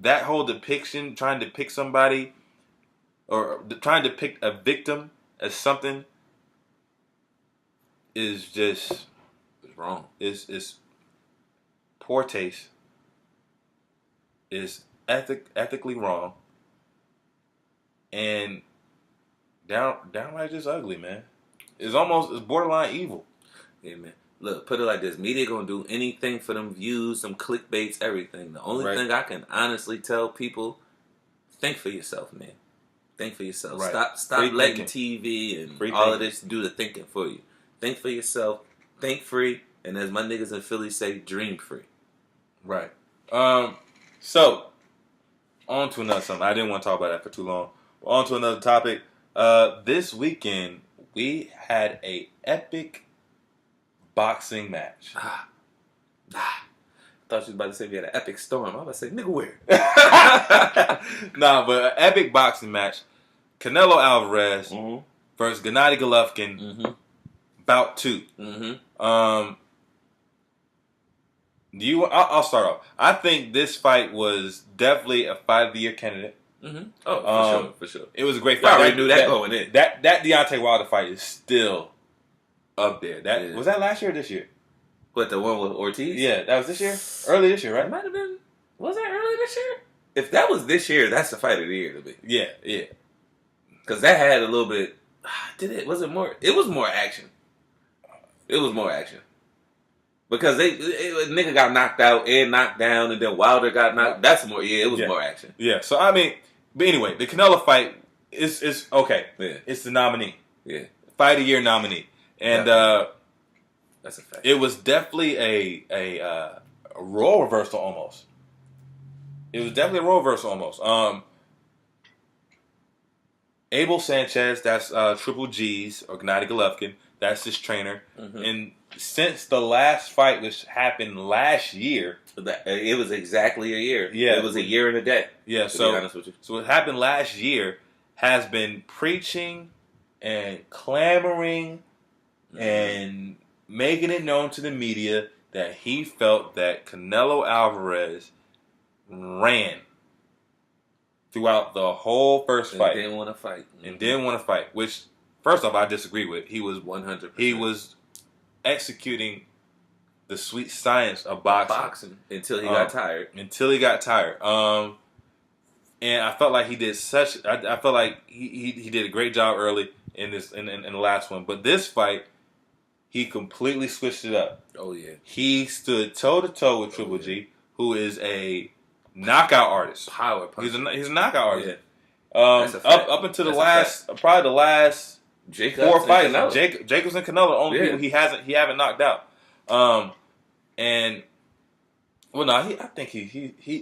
that whole depiction, trying to depict somebody, or trying to depict a victim as something, is just wrong. It's poor taste. It's ethically wrong. And downright just ugly, man. It's borderline evil. Yeah, man. Look, put it like this. Media gonna do anything for them views, some clickbaits, everything. The only thing I can honestly tell people, think for yourself, man. Think for yourself. Right. Stop letting TV and all of this do the thinking for you. Think for yourself. Think free. And as my niggas in Philly say, dream free. Right. So, on to another something. I didn't want to talk about that for too long. But on to another topic. This weekend, we had a epic boxing match. Thought you was about to say we had an epic storm. I was about to say, nigga, where? Nah, but an epic boxing match. Canelo Alvarez versus Gennady Golovkin. Bout 2. I'll start off. I think this fight was definitely a fight of the year candidate. Oh, for sure. It was a great I fight. already knew that going in. That Deontay Wilder fight is still up there. Was that last year or this year? What, the one with Ortiz? Yeah, that was this year. Early this year, right? It might have been. Was that early this year? If that was this year, that's the fight of the year to me. Yeah. Because that had a little bit. Was it more? It was more action. It was more action. Because nigga got knocked out and knocked down, and then Wilder got knocked. That's more. Yeah, it was more action. Yeah. So I mean, but anyway, the Canelo fight is okay. Yeah. It's the nominee. Yeah. Fight of the year nominee, and that's a fact. it was definitely a role reversal almost. It was definitely a role reversal almost. Abel Sanchez, that's Triple G's or Gennady Golovkin. That's his trainer. And since the last fight, which happened last year, it was exactly a year. Yeah, it was a year and a day. Yeah, to be honest with you. So what happened last year has been preaching and clamoring and making it known to the media that he felt that Canelo Alvarez ran throughout the whole first fight. Didn't want to fight. And didn't want to fight, which, first off, I disagree with. He was 100%. He was executing the sweet science of boxing. Until he got tired. And I felt like he did I felt like he did a great job early in the last one. But this fight, he completely switched it up. Oh yeah. He stood toe to toe with Triple G, who is a knockout artist. Power puncher. He's a knockout artist. Yeah. Up until the last 4 fights, Jacobs and Canelo, the only people he haven't knocked out. And well, no, I think it's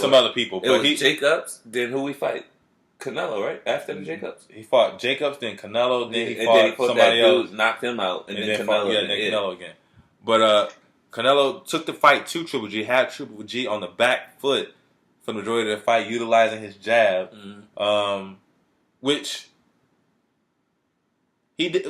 some other people. It was Jacobs. Then who we fight? Canelo, right? After the Jacobs, he fought Jacobs, then Canelo, then he fought somebody else, knocked him out, and then Canelo, Canelo again. But Canelo took the fight to Triple G, had Triple G on the back foot for the majority of the fight, utilizing his jab, which he did.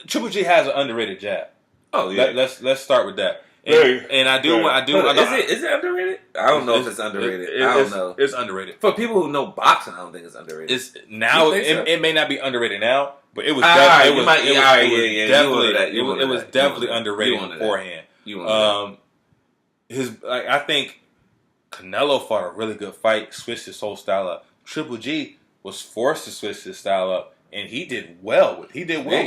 Triple G has an underrated jab. Oh yeah, let's start with that. And I do. Is it underrated? I don't know if it's underrated. I don't know. It's underrated for people who know boxing. I don't think it's underrated. It's now. It may not be underrated now, but it was. It was definitely underrated beforehand. I think Canelo fought a really good fight, switched his whole style up. Triple G was forced to switch his style up, and he did well with that. He did well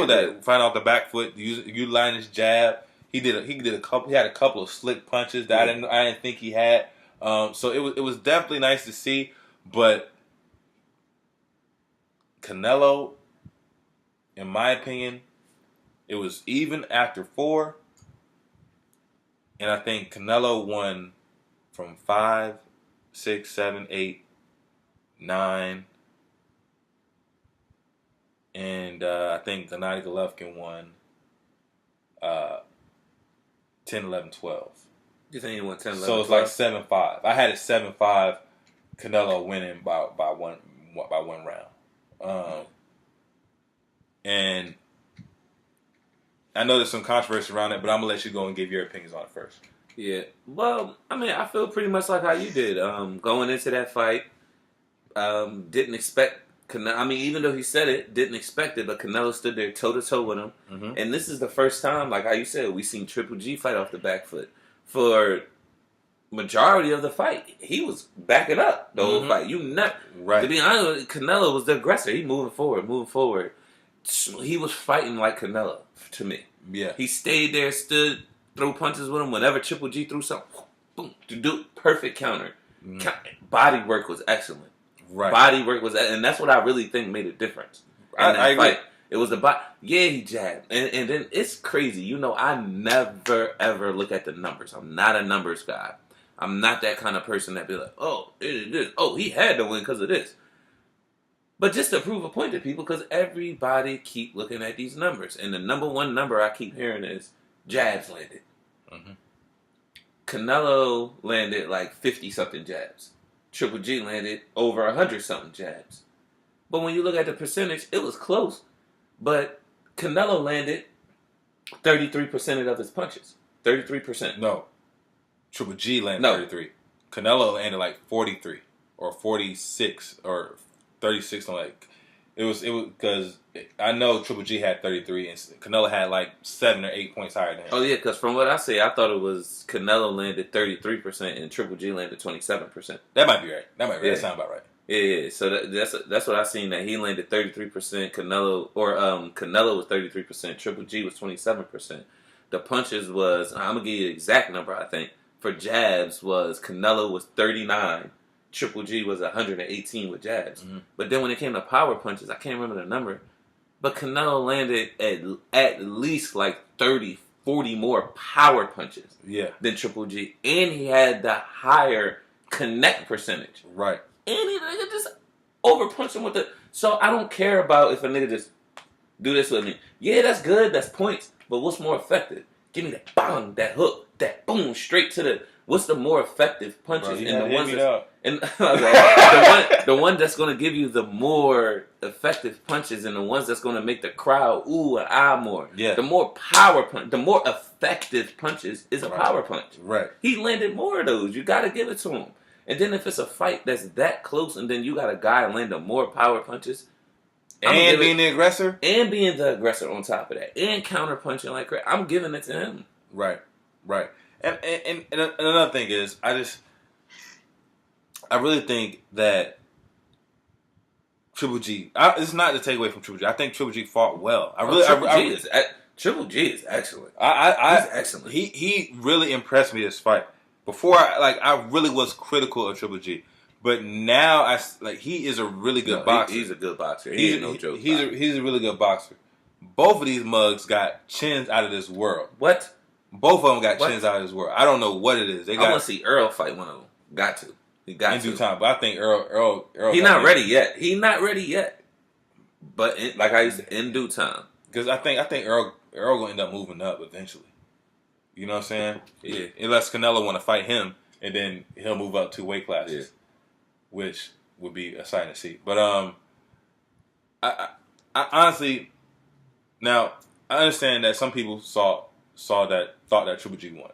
with that. Fighting off the back foot, utilizing his jab. He had a couple of slick punches that I didn't think he had. So it was definitely nice to see. But Canelo, in my opinion, it was even after 4. And I think Canelo won from 5, 6, 7, 8, 9. And I think Gennady Golovkin won 10, 11, 12. You think he won 10, 11, So it's like 7-5. I had it 7-5. Canelo winning by one round. And I know there's some controversy around it, but I'm gonna let you go and give your opinions on it first. Yeah. Well, I mean, I feel pretty much like how you did. Going into that fight, didn't expect I mean, even though he said it, didn't expect it, but Canelo stood there toe to toe with him. Mm-hmm. And this is the first time, like how you said, we seen Triple G fight off the back foot. For majority of the fight, he was backing up the whole fight. To be honest, Canelo was the aggressor. He moving forward. He was fighting like Canelo to me. Yeah, he stayed there, stood, threw punches with him. Whenever Triple G threw something, boom, to do perfect counter. Body work was excellent. Right, body work was, and that's what I really think made a difference. I agree. Fight. It was the body. Yeah, he jabbed, and then it's crazy. You know, I never ever look at the numbers. I'm not a numbers guy. I'm not that kind of person that be like, oh, this. Oh, he had to win because of this. But just to prove a point to people, because everybody keep looking at these numbers. And the number one number I keep hearing is jabs landed. Mm-hmm. Canelo landed like 50-something jabs. Triple G landed over 100-something jabs. But when you look at the percentage, it was close. But Canelo landed 33% of his punches. 33%. No. Triple G landed 33. Canelo landed like 43 or 46 or 36. Like it was because I know Triple G had 33 and Canelo had like 7 or 8 points higher than him. Oh yeah, because from what I say, I thought it was Canelo landed 33% and Triple G landed 27%. That might be right. That sound about right. Yeah. So that's what I seen, that he landed 33%. Canelo was 33%. Triple G was 27%. The punches was, I'm gonna give you the exact number. I think for jabs was Canelo was 39. Triple G was 118 with jabs. Mm-hmm. But then when it came to power punches, I can't remember the number, but Canelo landed at least like 30, 40 more power punches than Triple G. And he had the higher connect percentage. Right. And he just overpunched him with the... So I don't care about if a nigga just do this with me. Yeah, that's good, that's points. But what's more effective? Give me that bang, that hook, that boom, straight to the... What's the more effective punches? Bro, and the ones that, and the one that's going to give you the more effective punches, and the ones that's going to make the crowd ooh and ah more. Yeah. The more power punch, the more effective punches is a power punch. Right. He landed more of those. You got to give it to him. And then if it's a fight that's that close, and then you got a guy landing more power punches, and being the aggressor, on top of that, and counter punching like crap, I'm giving it to him. Right. And another thing is, I really think that Triple G. It's not to take away from Triple G. I think Triple G fought well. Triple G is excellent. He's excellent. He really impressed me this fight. Before I really was critical of Triple G, but now he is a really good boxer. He's a good boxer. He's no joke. He's a really good boxer. Both of these mugs got chins out of this world. What? Both of them got chins out of this world. I don't know what it is. I want to see Earl fight one of them. Got to. He got in due time. But I think Earl. He's not ready yet. He's not ready yet. But like I used to, in due time. Because I think Earl gonna end up moving up eventually. You know what I'm saying? Yeah. Unless Canelo want to fight him, and then he'll move up 2 weight classes, which would be a sight to see. But I honestly, now I understand that some people thought that Triple G won.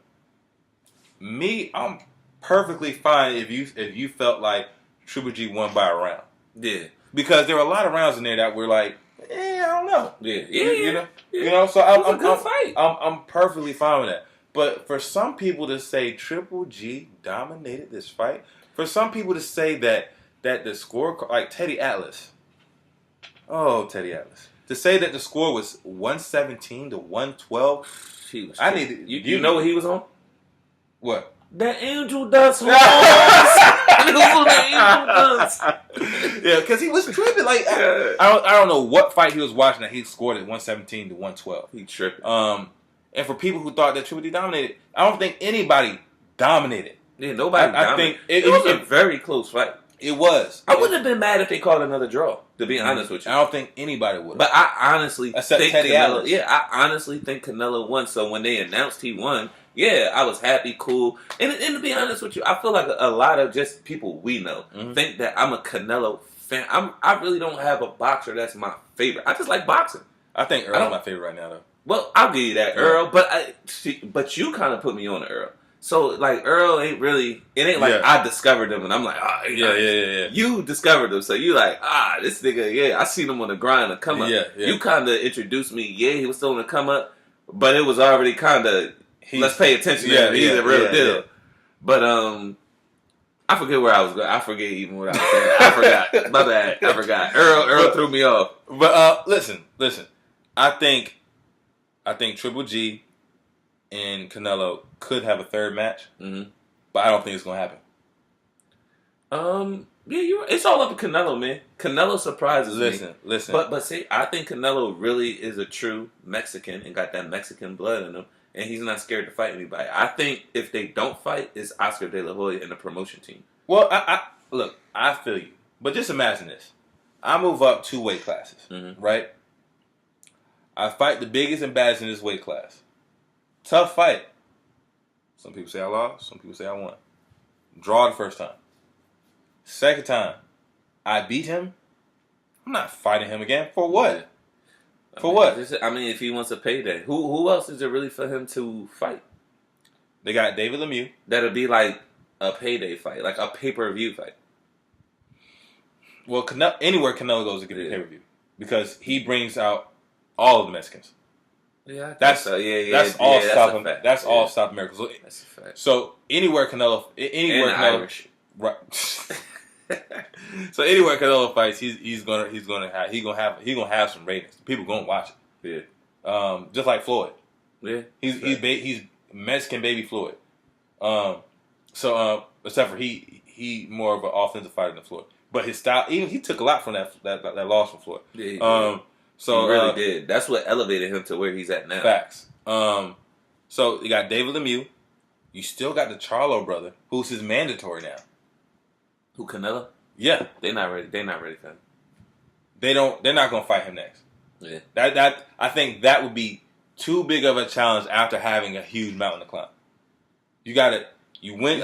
Me, I'm perfectly fine if you felt like Triple G won by a round. Yeah. Because there were a lot of rounds in there that were like, I don't know. Yeah. You know. So fight. I'm perfectly fine with that. But for some people to say Triple G dominated this fight, for some people to say that the score, like Teddy Atlas, to say that the score was 117 to 112. You know what he was on? What? That angel dust. Yeah, because he was tripping. Like I don't know what fight he was watching that he scored at 117 to 112. He tripping. And for people who thought that Triple G dominated, I don't think anybody dominated. Yeah, nobody. I think it was a very close fight. It was. I wouldn't have been mad if they called another draw. To be honest with you, I don't think anybody would. But I honestly think Teddy Canelo. Yeah, I honestly think Canelo won. So when they announced he won, I was happy, cool. And to be honest with you, I feel like a lot of just people we know think that I'm a Canelo fan. I really don't have a boxer that's my favorite. I just like boxing. I think Earl's my favorite right now, though. Well, I'll give you that, Earl. But you kind of put me on to Earl. So like Earl ain't really. It ain't like I discovered him and I'm like, yeah. You discovered him, so you like this nigga. Yeah, I seen him on the grind to come up. Yeah. You kind of introduced me. Yeah, he was still on the come up, but it was already kind of. Let's pay attention. He's a real deal. Yeah. But I forget where I was going. I forget even what I was saying. I forgot. My bad. I forgot. Earl threw me off. But listen. I think Triple G and Canelo could have a third match, but I don't think it's gonna happen. Yeah, it's all up to Canelo, man. Canelo surprises me. Listen. But see, I think Canelo really is a true Mexican and got that Mexican blood in him, and he's not scared to fight anybody. I think if they don't fight, it's Oscar De La Hoya and the promotion team. Well, I feel you, but just imagine this: I move up 2 weight classes, right? I fight the biggest and baddest in this weight class. Tough fight. Some people say I lost. Some people say I won. Draw the first time. Second time, I beat him. I'm not fighting him again. For what? What? If he wants a payday. Who else is there really for him to fight? They got David Lemieux. That'll be like a payday fight. Like a pay-per-view fight. Well, anywhere Canelo goes to get a pay-per-view. Because he brings out all of the Mexicans. Yeah, that's all South America. That's all South America. So, that's a fact. So anywhere Canelo, Irish, right? So anywhere Canelo fights, he's gonna have some ratings. People gonna watch it. Yeah. Just like Floyd. Yeah. He's Mexican baby Floyd. Except for he more of an offensive fighter than Floyd. But his style, even he took a lot from that loss from Floyd. Yeah. So he really did. That's what elevated him to where he's at now. Facts. So you got David Lemieux. You still got the Charlo brother, who's his mandatory now. Who, Canelo? Yeah. They're not ready for him. They're not gonna fight him next. Yeah. That I think that would be too big of a challenge after having a huge mountain to climb. You got it. You win.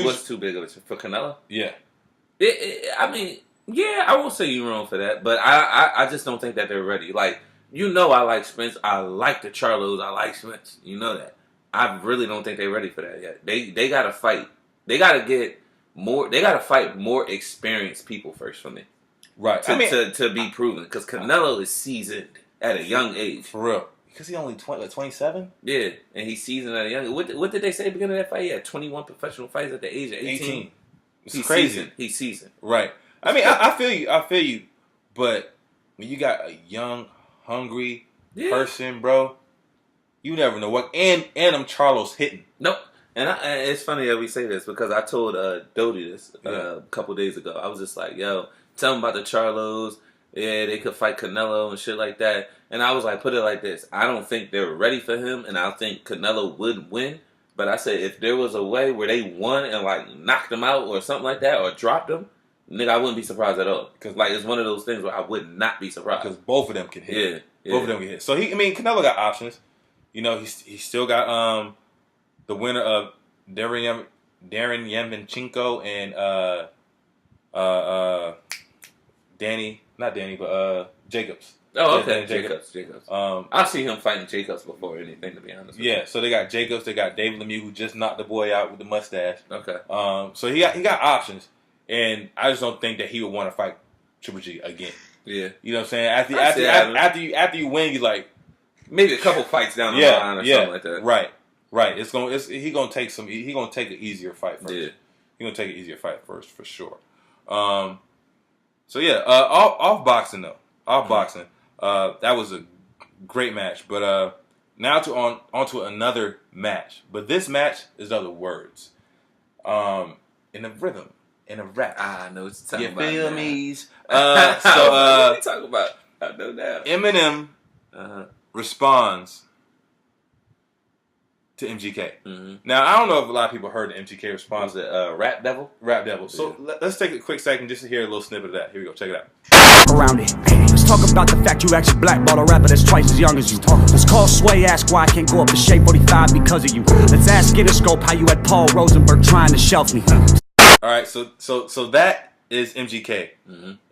What's too big of it for Canelo? Yeah. Yeah, I won't say you're wrong for that, but I just don't think that they're ready. Like, I like Spence. I like the Charlos. I like Spence. You know that. I really don't think they're ready for that yet. They got to fight. They got to get more. They got to fight more experienced people first for me. Right. To be proven. Because Canelo is seasoned at a young age. For real. Because he's only 27? Yeah, and he's seasoned at a young age. What did they say at the beginning of that fight? He had 21 professional fights at the age of 18. It's crazy. He's seasoned. Right. I feel you. But when you got a young, hungry person, bro, you never know what. And them Charlos hitting. Nope. And it's funny that we say this because I told Dodie this a couple days ago. I was just like, yo, tell him about the Charlos. Yeah, they could fight Canelo and shit like that. And I was like, put it like this. I don't think they're ready for him, and I think Canelo would win. But I said if there was a way where they won and like knocked him out or something like that or dropped him, nigga, I wouldn't be surprised at all. Because like it's one of those things where I would not be surprised. Because both of them can hit. Yeah. Both of them can hit. So Canelo got options. He's still got the winner of Darren Yemchenko and Jacobs. Oh, okay. Jacobs. I've seen him fighting Jacobs before anything, to be honest. Yeah, so they got Jacobs, they got David Lemieux, who just knocked the boy out with the mustache. Okay. So he got options, and I just don't think that he would want to fight Triple G again. Yeah. You know what I'm saying? After you win, you like maybe a couple fights down the line or something like that. Right. He gonna take an easier fight first. Yeah. He gonna take an easier fight first for sure. So yeah, off boxing. That was a great match. But now onto another match. But this match is other words. In a rhythm, in a rap. I know what you're talking about. You feel me? What are you talking about? I know that. Eminem responds to MGK. Mm-hmm. Now, I don't know if a lot of people heard the MGK response to Rap Devil. Rap Devil. So let's take a quick second just to hear a little snippet of that. Here we go. Check it out. Around it. Let's talk about the fact you actually blackball a rapper that's twice as young as you. Let's call Sway, ask why I can't go up to Shape 45 because of you. Let's ask Interscope how you had Paul Rosenberg trying to shelf me. All right, so that is MGK,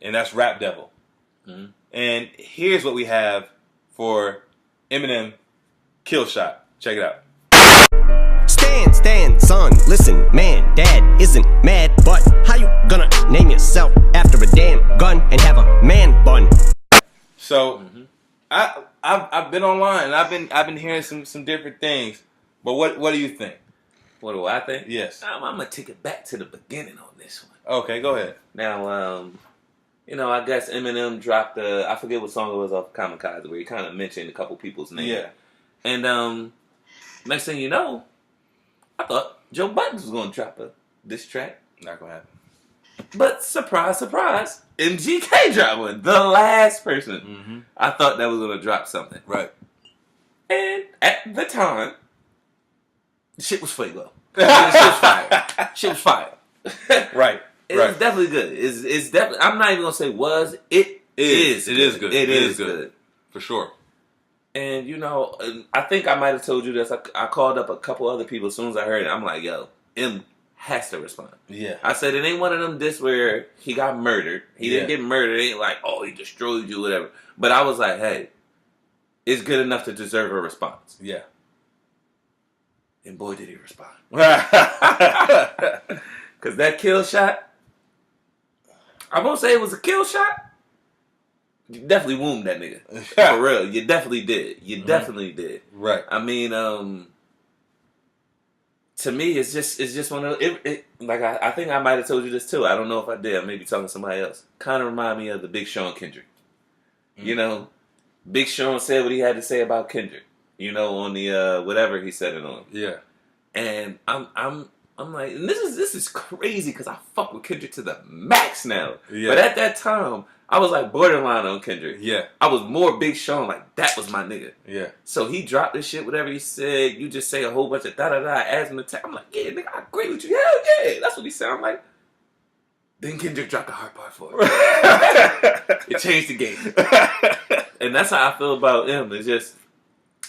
and that's Rap Devil. Mm-hmm. And here's what we have for Eminem Kill Shot. Check it out. Handstand, son, listen, man, dad isn't mad, but how you gonna name yourself after a damn gun and have a man bun? So, I've been online and I've been hearing some different things. But what do you think? What do I think? Yes. I'm gonna take it back to the beginning on this one. Okay, go ahead. Now, I guess Eminem dropped I forget what song it was off Kamikaze, where he kind of mentioned a couple people's names. Yeah. And next thing you know, I thought Joe Budden was gonna drop this track. Not gonna happen. But surprise, surprise, MGK dropped one. The last person I thought that was gonna drop something. Right. And at the time, shit was fuego. Shit was fire. Shit was fire. Right. It was definitely good. It's definitely. I'm not even gonna say was. It is. It is good. It is good for sure. And I think I might have told you this. I called up a couple other people as soon as I heard it. I'm like, yo, M has to respond. Yeah. I said it ain't one of them this where he got murdered. He didn't get murdered. It ain't like, oh, he destroyed you, whatever. But I was like, hey, it's good enough to deserve a response. Yeah. And boy, did he respond. Because that kill shot, I won't say it was a kill shot. You definitely wombed that nigga. For real. You definitely did. You definitely did. Right. I mean, to me, it's just one of like I think I might have told you this too. I don't know if I did. I may be talking to somebody else. Kind of remind me of the Big Sean Kendrick. Big Sean said what he had to say about Kendrick. On the whatever he said it on. Yeah. And I'm like, and this is crazy because I fuck with Kendrick to the max now. Yeah. But at that time, I was like borderline on Kendrick. Yeah. I was more Big Sean, like that was my nigga. Yeah. So he dropped this shit, whatever he said, you just say a whole bunch of da-da-da, ask him to tell. I'm like, yeah, nigga, I agree with you. Hell yeah. That's what he said. I'm like, then Kendrick dropped the hard part for it. It changed the game. And that's how I feel about him. It's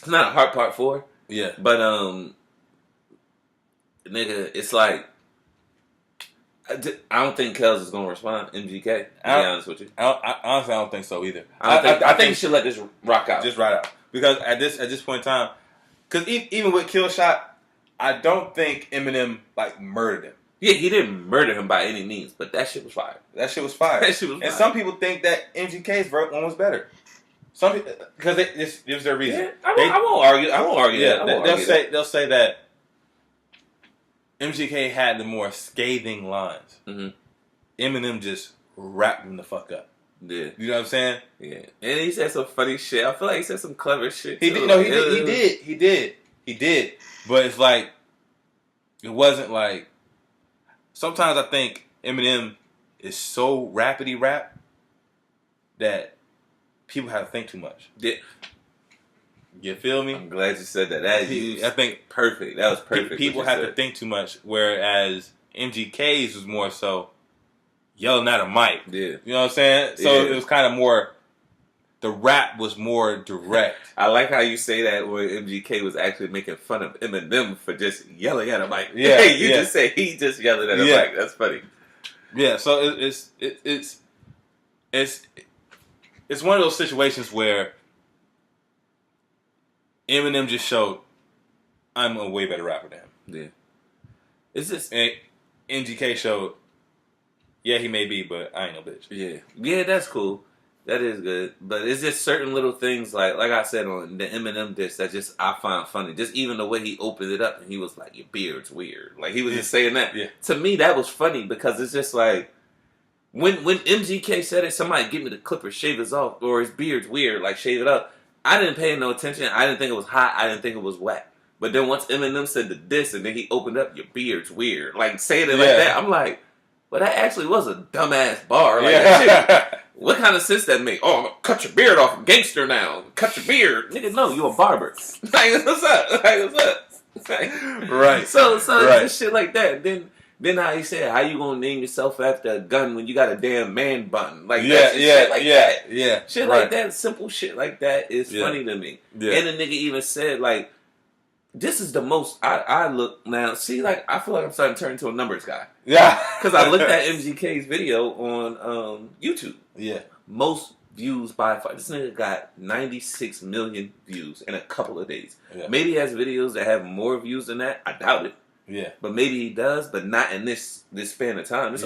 not a hard part for it. Yeah. But, nigga, it's like, I don't think Kels is gonna respond. MGK, to be honest with you, honestly, I don't think so either. I think you should let this rock out. Just right out, because at this point in time, because even with Kill Shot, I don't think Eminem like murdered him. Yeah, he didn't murder him by any means, but that shit was fire. That shit was fire. And some people think that MGK's one was better. Some people, because this was their reason. Yeah, I won't argue. I won't argue. Yeah, that. they'll say that MGK had the more scathing lines. Mm-hmm. Eminem just wrapped him the fuck up. Yeah. You know what I'm saying? Yeah. And he said some funny shit. I feel like he said some clever shit. He did. No, he did. But it's like, it wasn't like, sometimes I think Eminem is so rapidy rap that people have to think too much. Yeah. You feel me? I'm glad you said that. I think perfect. That was perfect. People have to think too much, whereas MGK's was more so yelling at a mic. Yeah. You know what I'm saying? So it was kind of more, the rap was more direct. I like how you say that where MGK was actually making fun of Eminem for just yelling at a mic. Yeah. You just say he just yelling at a mic. That's funny. Yeah, so it's one of those situations where Eminem just showed, I'm a way better rapper than him. Yeah. It's just... And MGK showed, yeah, he may be, but I ain't no bitch. Yeah. Yeah, that's cool. That is good. But it's just certain little things, like I said on the Eminem diss, that just I find funny. Just even the way he opened it up and he was like, your beard's weird. Like, he was just saying that. Yeah. To me, that was funny because it's just like, when MGK said it, somebody give me the clipper, shave his off, or his beard's weird, like shave it up. I didn't pay no attention. I didn't think it was hot. I didn't think it was wet. But then once Eminem said the diss and then he opened up, your beard's weird. Like, saying it like that, I'm like, well, that actually was a dumbass bar. Like, that shit, what kind of sense that make? Oh, I'm going to cut your beard off. I'm gangster now. Cut your beard. Nigga, no, you a barber. Like, what's up? Like, what's up? Like, right. So it's just shit like that. Then how he said, how you gonna name yourself after a gun when you got a damn man button? Like shit like that. Yeah. Shit like that, simple shit like that is funny to me. Yeah. And the nigga even said, like, this is the most, I look now, see, like, I feel like I'm starting to turn into a numbers guy. Yeah. Because I looked at MGK's video on YouTube. Yeah. Most views by far. This nigga got 96 million views in a couple of days. Yeah. Maybe he has videos that have more views than that. I doubt it. Yeah. But maybe he does, but not in this span of time. It's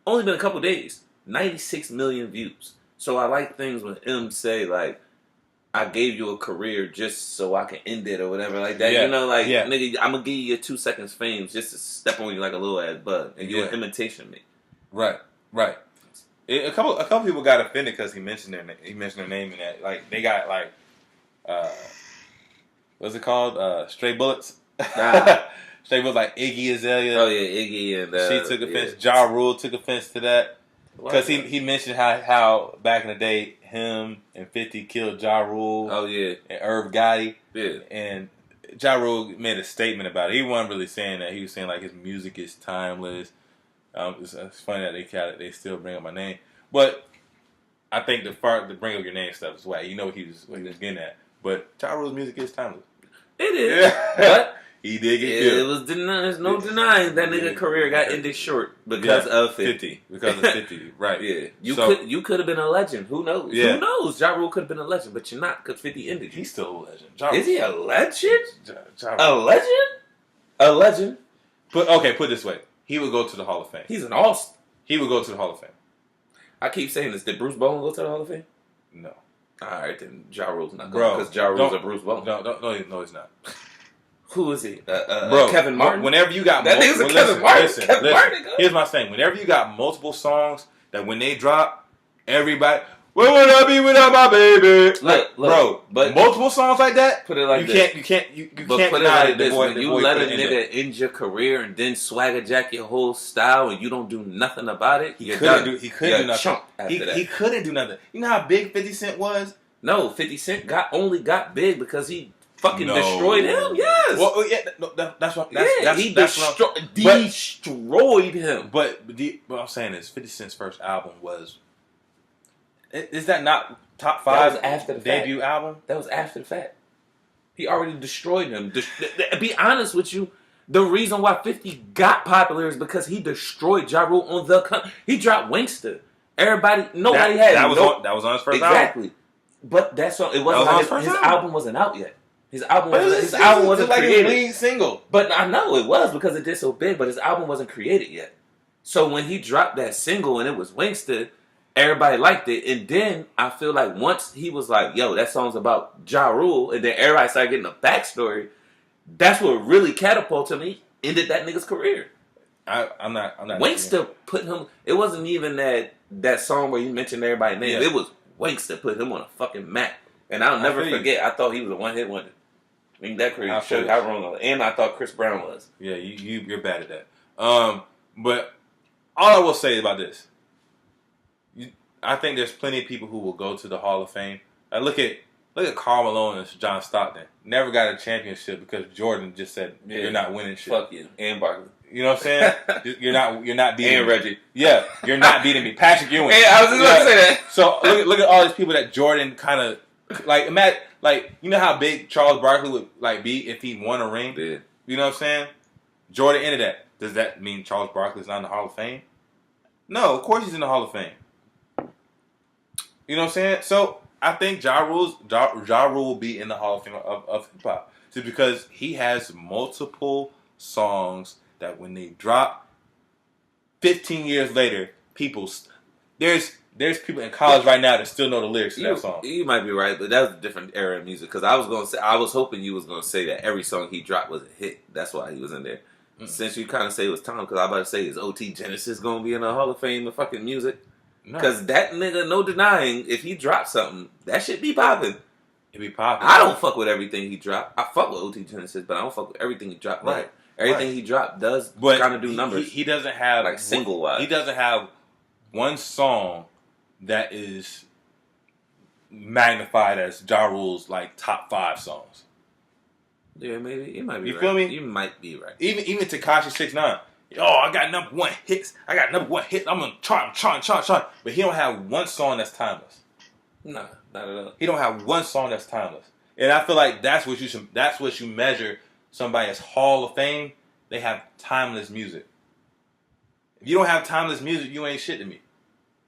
only been a couple days. 96 million views. So I like things when M say, like, I gave you a career just so I can end it or whatever like that. Yeah. You know, like, Yeah. nigga, I'm going to give you your 2 seconds fame just to step on you like a little ass bug. And you're Yeah. an imitation of me. Right. A couple people got offended because he mentioned their name in that. Like, they got, like, what's it called? Stray Bullets. Stray Bullets, like Iggy Azalea. Oh, yeah, Iggy and... she took offense. Ja Rule took offense to that. Because he mentioned how back in the day, him and 50 killed Ja Rule. Oh, yeah. And Irv Gotti. Yeah. And Ja Rule made a statement about it. He wasn't really saying that. He was saying, like, his music is timeless. It's funny that they still bring up my name. But I think the bring up your name stuff is whack. You know what he was getting at. But Ja Rule's music is timeless. It is. But... he did get killed. There's no denying that nigga career got ended short because of 50. Because of 50, right. Yeah. You could have been a legend. Who knows? Yeah. Who knows? Ja Rule could have been a legend, but you're not because 50 ended you. He's still a legend. Is he a legend? A legend? A legend? Put it this way. He would go to the Hall of Fame. He's an all-star. He would go to the Hall of Fame. I keep saying this. Did Bruce Bowen go to the Hall of Fame? No. Alright, then Ja Rule's not going because Ja Rule's a Bruce Bowen. No, he's not. Who is he? Bro, Kevin Martin? Whenever you got... That nigga's a Kevin Martin. Kevin Martin. Here's my thing. Whenever you got multiple songs that when they drop, everybody... Where would I be without my baby? Look, bro, but multiple songs like that. Put it like you this. You can't put it deny like this. Boy, when you let a nigga end your career and then swagger jack your whole style and you don't do nothing about it, he couldn't do nothing. He couldn't do nothing. You know how big 50 Cent was? No, 50 Cent only got big because he fucking destroyed him. Yes. Well, yeah, that's what. He destroyed him. But what I'm saying is, 50 Cent's first album was. Is that not top 5 that was after the debut album? That was after the fact. He already destroyed him. Be honest with you, the reason why 50 got popular is because he destroyed Ja Rule on the. He dropped Wankster. Nobody had that was on his first album. Exactly. But that's all. It wasn't. His album wasn't out yet. His album wasn't like created. His lead single. But I know it was because it did so big. But his album wasn't created yet. So when he dropped that single and it was Wankster, everybody liked it. And then I feel like once he was like, "Yo, that song's about Ja Rule," and then everybody started getting a backstory. That's what really catapulted me. Ended that nigga's career. I'm not. Wankster put him. It wasn't even that song where you mentioned everybody's name. Yeah. It was Wankster put him on a fucking map. And I'll never forget. I thought he was a one-hit wonder. I mean, that career showed you how wrong I was. And I thought Chris Brown was. Yeah, you're bad at that. But all I will say about this, I think there's plenty of people who will go to the Hall of Fame. Look at Karl Malone and John Stockton. Never got a championship because Jordan just said you're not winning shit. Fuck you. And Barkley. You know what I'm saying? You're not beating and me. Reggie. Yeah, you're not beating me. Patrick Ewing. Hey, I was just going to say that. So look at all these people that Jordan kind of like. Imagine, like, you know how big Charles Barkley would like be if he won a ring. Yeah. You know what I'm saying? Jordan ended that. Does that mean Charles Barkley's not in the Hall of Fame? No, of course he's in the Hall of Fame. You know what I'm saying? So I think Ja Rule will be in the Hall of Fame of hip hop, just because he has multiple songs that when they drop, 15 years later, there's people in college right now that still know the lyrics to that song. You might be right, but that was a different era of music. Because I was hoping you was gonna say that every song he dropped was a hit. That's why he was in there. Mm-hmm. Since you kind of say it was time, because I was about to say, is OT Genesis gonna be in the Hall of Fame of fucking music? Because that nigga, no denying, if he drops something, that shit be popping. It be popping. I don't fuck with everything he dropped. I fuck with OT Genesis, but I don't fuck with everything he dropped. Right. Everything he dropped does kind of do numbers. He doesn't have like single wise. He doesn't have one song that is magnified as Ja Rule's like top 5 songs. Yeah, maybe you might be. You feel me? You might be right. Even Tekashi 6ix9ine. I got number 1 hits. I'm gonna chart. But he don't have one song that's timeless. Nah, not at all. He don't have one song that's timeless. And I feel like that's what you measure somebody as Hall of Fame. They have timeless music. If you don't have timeless music, you ain't shit to me.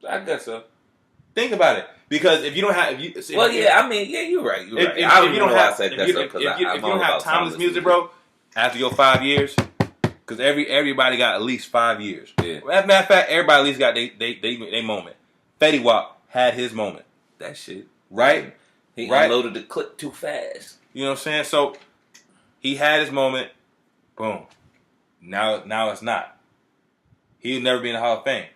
I guess so. Think about it. Because if you don't have, you're right. You're right. If you don't have timeless music, bro, after your 5 years, because everybody got at least 5 years. Yeah. As a matter of fact, everybody at least got they moment. Fetty Wap had his moment. That shit. Right? He unloaded the clip too fast. You know what I'm saying? So he had his moment. Boom. Now it's not. He'll never be in the Hall of Fame.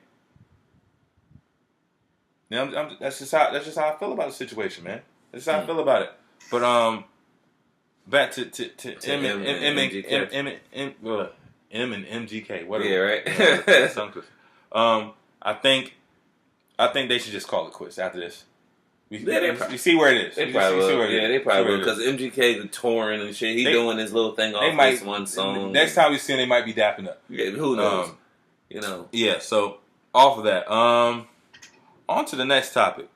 That's just how I feel about the situation, man. That's how I feel about it. But back to M and MGK. Whatever. Yeah, right. I think they should just call it quits after this. We see where it is. They probably will. Yeah, they probably will. Because MGK, the touring and shit, doing his little thing off this one song. Next time we see him, they might be dapping up. Yeah, who knows? Yeah, so off of that. On to the next topic.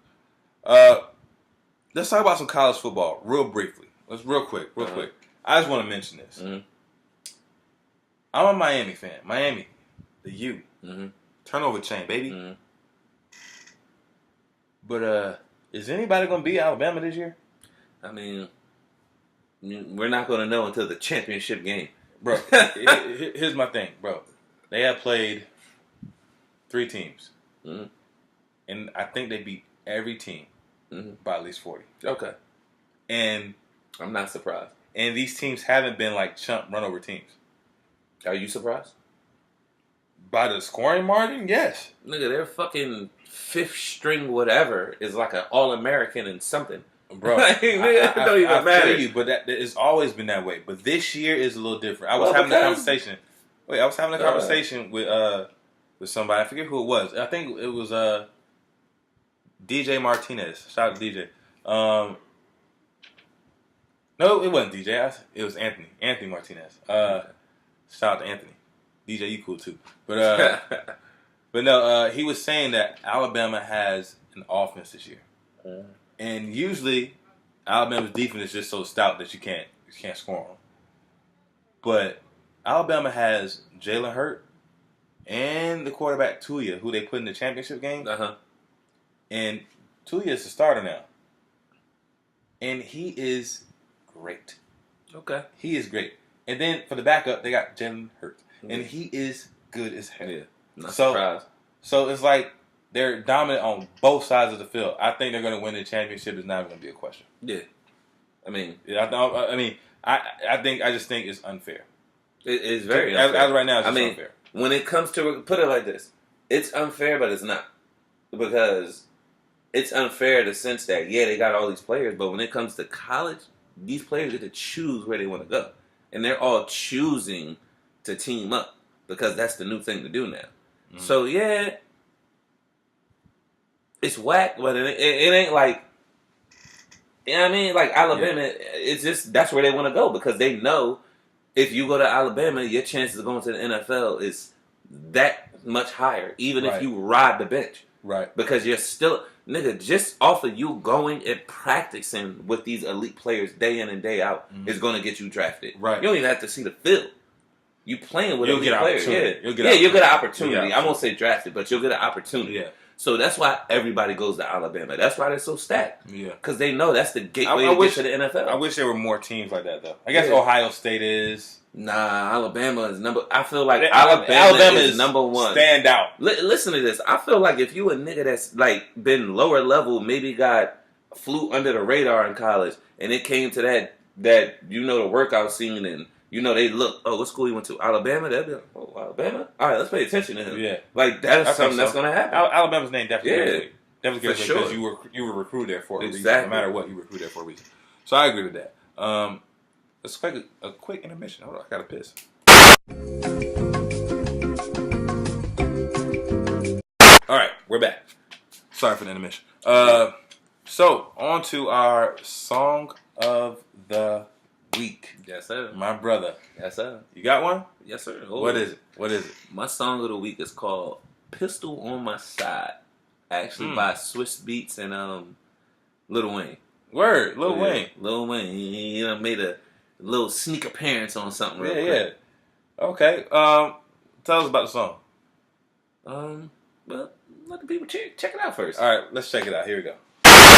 Let's talk about some college football real briefly. Real quick. I just want to mention this. Mm-hmm. I'm a Miami fan. Miami, the U. Mm-hmm. Turnover chain, baby. Mm-hmm. But is anybody going to beat Alabama this year? I mean, we're not going to know until the championship game. Bro, here's my thing, bro. They have played 3 teams. Mm-hmm. And I think they beat every team by at least 40. Okay. And I'm not surprised. And these teams haven't been like chump run over teams. Are you surprised? By the scoring margin, yes. Nigga, their fucking 5th string whatever is like an All-American and something. Bro, like, nigga, it don't even matter. I you, but it's always been that way. But this year is a little different. I was having a conversation. Wait, I was having a conversation with somebody. I forget who it was. I think it was DJ Martinez. Shout out to DJ. No, it wasn't DJ. It was Anthony. Anthony Martinez. Shout out to Anthony. DJ, you cool too. But but no, he was saying that Alabama has an offense this year, and usually Alabama's defense is just so stout that you can't score on them. But Alabama has Jalen Hurt and the quarterback Tuya, who they put in the championship game. And Tuya is the starter now. And he is great. Okay. He is great. And then for the backup, they got Jalen Hurts. And he is good as hell. Yeah. Not surprised. So it's like they're dominant on both sides of the field. I think they're going to win the championship. It's not even going to be a question. Yeah. I mean. I just think it's unfair. It is very unfair. As right now, it's unfair. When it comes to, put it like this, it's unfair, but it's not. Because it's unfair in the sense that, yeah, they got all these players, but when it comes to college, these players get to choose where they want to go. And they're all choosing to team up because that's the new thing to do now. Mm-hmm. So, yeah, it's whack, but it ain't like, you know what I mean? Like Alabama, it's just, that's where they want to go because they know if you go to Alabama, your chances of going to the NFL is that much higher, even if you ride the bench. Right. Because you're still, nigga, just off of you going and practicing with these elite players day in and day out is going to get you drafted. Right. You don't even have to see the field. You playing with elite players. You'll get an opportunity. I won't say drafted, but you'll get an opportunity. Yeah. So that's why everybody goes to Alabama. That's why they're so stacked. Yeah. Because they know that's the gateway to get to the NFL. I wish there were more teams like that, though. I guess Ohio State is. Nah, Alabama is I feel like Alabama is number one. Stand out. Listen to this. I feel like if you a nigga that's like been lower level, maybe flew under the radar in college, and it came to that the workout scene, and they look, oh, what school you went to? Alabama? They'll be like, oh, Alabama? All right, let's pay attention to him. Yeah. Like, that's something that's going to happen. Alabama's name definitely for sure. Because you were recruited there for a reason. No matter what, you were recruited there for a reason. So I agree with that. Let's take a quick intermission. Hold on, I got to piss. All right, we're back. Sorry for the intermission. So, on to our song of the week. Yes, sir. My brother. Yes, sir. You got one? Yes, sir. What is it? My song of the week is called Pistol on My Side. Actually by Swiss Beats and Lil Wayne. Word, Lil Wayne. Lil Wayne. He made a little sneak appearance on something real quick. Yeah. Okay. Tell us about the song. Well, let the people check it out first. All right, let's check it out. Here we go.